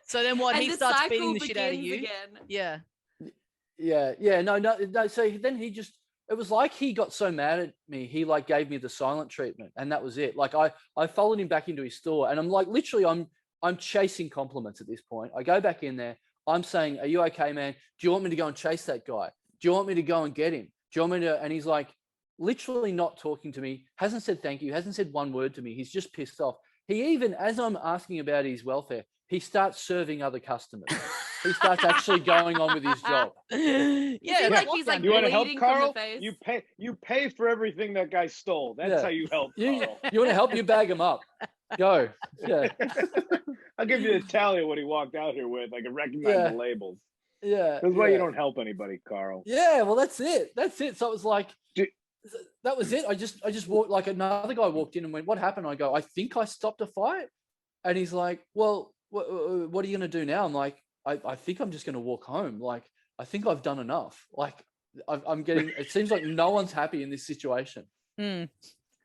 So then what? He starts beating the shit out of you? Again. Yeah. No. So then it was like he got so mad at me, he like gave me the silent treatment, and that was it. Like I followed him back into his store, and I'm like, literally, I'm chasing compliments at this point. I go back in there. I'm saying, are you okay, man? Do you want me to go and chase that guy? Do you want me to go and get him? Do you want me to? And he's like, literally not talking to me. Hasn't said thank you. Hasn't said one word to me. He's just pissed off. He even, as I'm asking about his welfare, he starts serving other customers. He starts actually going on with his job. Yeah, like he's like, you want to help, Carl? You pay for everything that guy stole. That's how you help, Carl. You want to help? You bag him up. Go. Yeah. I'll give you the tally of what he walked out here with. I can recognize the labels. Yeah. That's why you don't help anybody, Carl. Yeah, well, that's it. So it was like, that was it. I just walked, like another guy walked in and went, what happened? I go, I think I stopped a fight. And he's like, well, what are you going to do now? I'm like, I think I'm just going to walk home. Like, I think I've done enough. Like, I'm getting, it seems like no one's happy in this situation.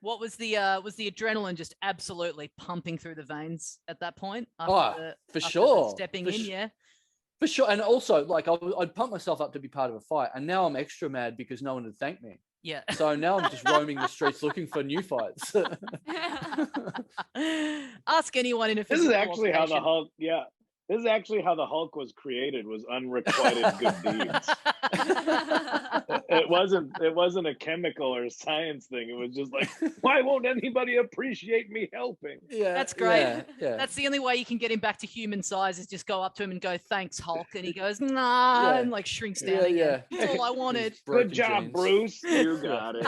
What was the adrenaline just absolutely pumping through the veins at that point? For sure. Stepping in, yeah. For sure. And also, like, I'd pump myself up to be part of a fight. And now I'm extra mad because no one had thanked me. Yeah. So now I'm just roaming the streets looking for new fights. Ask anyone in a physical location. This is actually how the Hulk was created, was unrequited good deeds. It wasn't a chemical or science thing. It was just like, why won't anybody appreciate me helping? Yeah, that's great. Yeah. That's the only way you can get him back to human size, is just go up to him and go, thanks, Hulk. And he goes, nah, and like shrinks down again. That's all I wanted. Good job, genes. Bruce. You got it.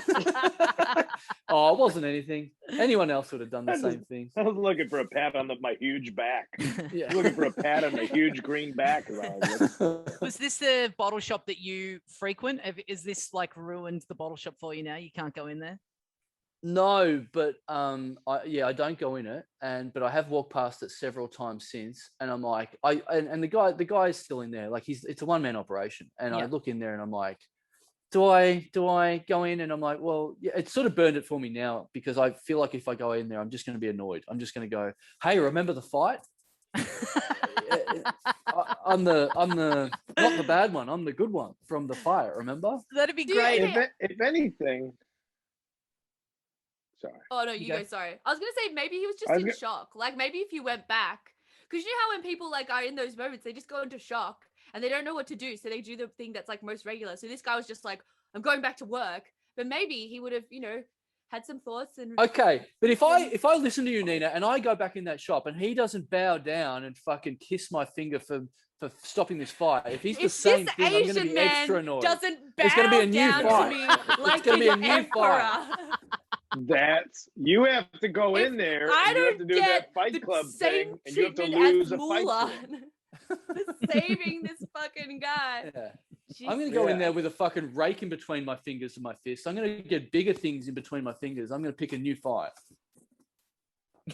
Oh, it wasn't anything. Anyone else would have done the same thing. I was looking for a pat on my huge back. Looking for a pat on the huge green back. Was this the bottle shop that you frequent? Is this like ruined the bottle shop for you now? You can't go in there? No, but I don't go in it, but I have walked past it several times since, and I'm like, and the guy is still in there. Like it's a one-man operation, and I look in there and I'm like, do I go in? And I'm like, well, yeah, it's sort of burned it for me now, because I feel like if I go in there, I'm just going to be annoyed. I'm just going to go, hey, remember the fight? I'm the not the bad one. I'm the good one from the fight. Remember? That'd be great. If anything. Sorry. Oh no, you go. Sorry. I was gonna say maybe he was just in shock. Like maybe if you went back, because you know how when people like are in those moments, they just go into shock and they don't know what to do, so they do the thing that's like most regular. So this guy was just like, I'm going back to work, but maybe he would have, had some thoughts and. Okay, but if I listen to you, Nina, and I go back in that shop and he doesn't bow down and fucking kiss my finger for stopping this fight, if he's the same thing, I'm going to be extra annoyed. Doesn't bow it's going to be a new fight. To me like it's going to be a new fight. You have to go in there. I and you have to do that Fight Club thing, and you have to lose a fight. Saving this fucking guy. Yeah. I'm going to go in there with a fucking rake in between my fingers and my fists. I'm going to get bigger things in between my fingers. I'm going to pick a new fight.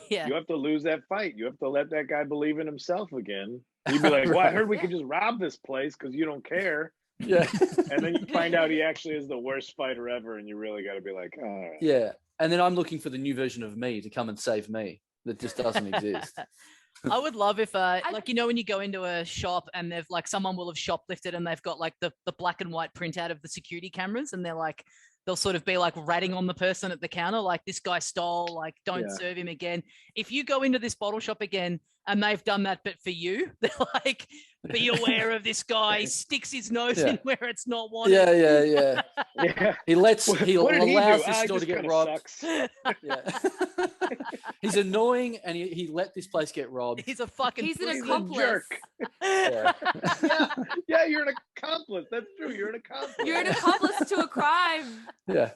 Yeah. You have to lose that fight. You have to let that guy believe in himself again. You'd be like, well, I heard we could just rob this place because you don't care. Yeah. And then you find out he actually is the worst fighter ever, and you really got to be like, all right. Yeah. And then I'm looking for the new version of me to come and save me that just doesn't exist. I would love if, when you go into a shop and they've like someone will have shoplifted and they've got like the black and white printout of the security cameras and they're like, they'll sort of be like ratting on the person at the counter, like this guy stole, like don't serve him again. If you go into this bottle shop again and they've done that, but for you, they're like, be aware of this guy. He sticks his nose in where it's not wanted. Yeah. He allows the store to get robbed. He's annoying, and he let this place get robbed. He's a fucking an accomplice. Yeah, you're an accomplice. That's true. You're an accomplice. You're an accomplice to a crime. Yeah.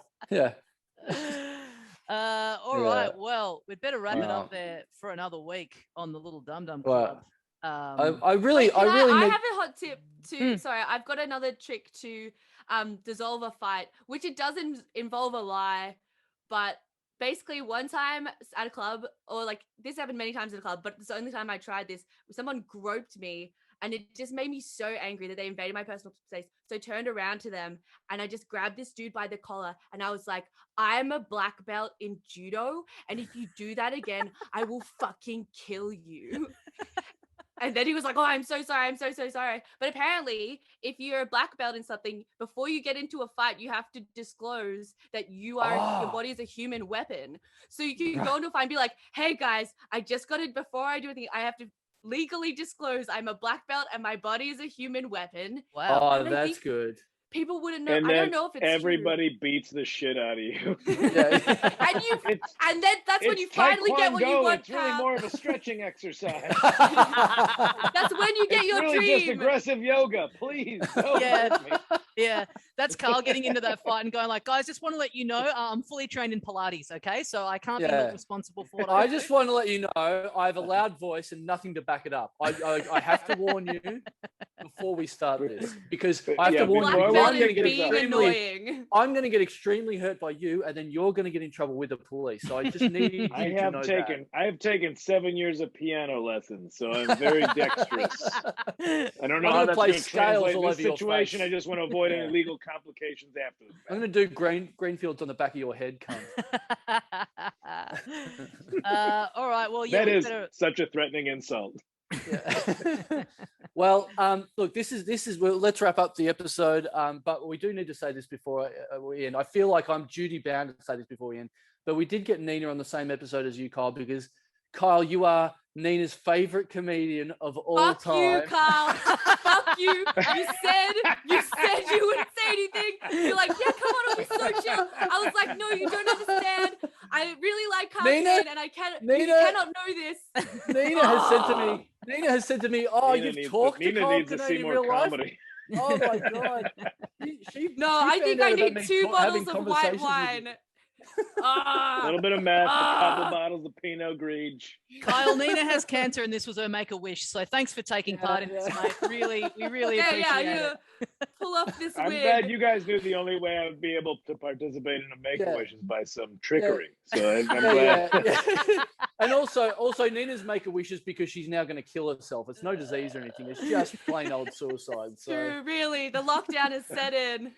All right. Well, we'd better wrap it up there for another week on the Little Dum Dum Club. I really have a hot tip too. Sorry, I've got another trick to dissolve a fight, which it doesn't involve a lie, but basically one time at a club, or like this happened many times at a club, but it's the only time I tried this, someone groped me and it just made me so angry that they invaded my personal space. So I turned around to them and I just grabbed this dude by the collar and I was like, I'm a black belt in judo, and if you do that again, I will fucking kill you. And then he was like, oh, I'm so sorry. I'm so sorry. But apparently, if you're a black belt in something, before you get into a fight, you have to disclose that your body is a human weapon. So you can go into a fight and be like, hey, guys, I just got it. Before I do anything, I have to legally disclose I'm a black belt and my body is a human weapon. Wow. Oh, that's good. People wouldn't know. And I don't know if it's everybody true. bees the shit out of you. And then that's when you finally get what you want. It's really more of a stretching exercise. That's when you get your really dream. Just aggressive yoga, please. Yeah, that's Carl getting into that fight and going like, guys, just want to let you know, I'm fully trained in Pilates, okay? So I can't be responsible for what I do. just want to let you know I have a loud voice and nothing to back it up. I have to warn you before we start this, because I have to warn you. I'm going to get extremely hurt by you, and then you're going to get in trouble with the police. So I just need you to know that. I have taken 7 years of piano lessons, so I'm very dexterous. I don't know how that's going to translate in this situation. I just want to avoid any legal complications after. I'm going to do greenfields on the back of your head, cunt. All right. Well, yeah, that is such a threatening insult. Well, look, this is well, let's wrap up the episode. But we do need to say this before we end. I feel like I'm duty bound to say this before we end. But we did get Nina on the same episode as you, Kyle, because Kyle, you are Nina's favorite comedian of all time. Fuck you, Kyle. Fuck you. You said you wouldn't say anything. You're like, yeah, come on, it'll be so chill. I was like, no, you don't understand. I really like Kyle Kinane, and you cannot know this. Nina has said to me, oh, you've talked to Kyle Kinane in real life? Oh my God. I think I need 2 bottles of white wine. A little bit of meth, a couple bottles of Pinot Grigio. Kyle, Nina has cancer, and this was her make-a-wish. So thanks for taking part in this, mate. We really appreciate it. Pull off this wig. I'm glad you guys knew the only way I would be able to participate in a make-a-wish is by some trickery. So I'm glad. And also Nina's make-a-wish is because she's now going to kill herself. It's no disease or anything. It's just plain old suicide. So. True, really. The lockdown is set in.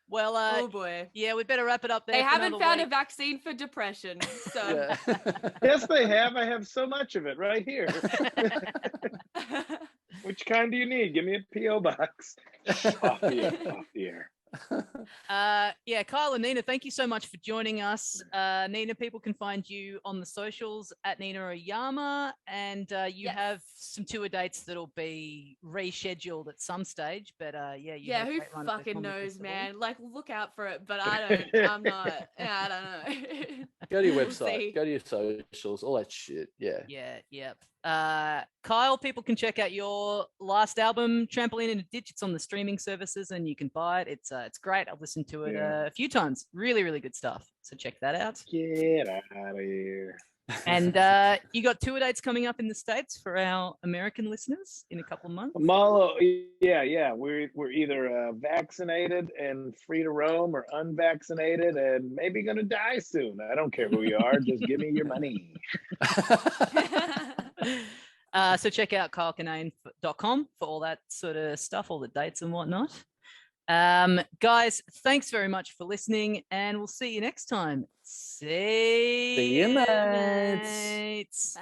Well, oh boy. Yeah, we better wrap it up there. They haven't found a vaccine for depression. So yes, they have. I have so much of it right here. Which kind do you need? Give me a P.O. box. Off the air. Yeah, Kyle and Nina, thank you so much for joining us. Nina, people can find you on the socials at Nina Oyama, and you have some tour dates that'll be rescheduled at some stage. But who fucking knows, man? Like, look out for it. But I don't know. Go to your website, go to your socials, all that shit. Yeah. Kyle, people can check out your last album, Trampoline in a Ditch. It's on the streaming services and you can buy it. It's great. I've listened to it a few times. Really, really good stuff. So check that out. Get out of here. And you got tour dates coming up in the States for our American listeners in a couple of months? Malo, yeah. We're either vaccinated and free to roam or unvaccinated and maybe going to die soon. I don't care who you are. Just give me your money. So check out kylekinane.com for all that sort of stuff, all the dates and whatnot. Guys, thanks very much for listening, and we'll see you next time. See you, mates. Bye.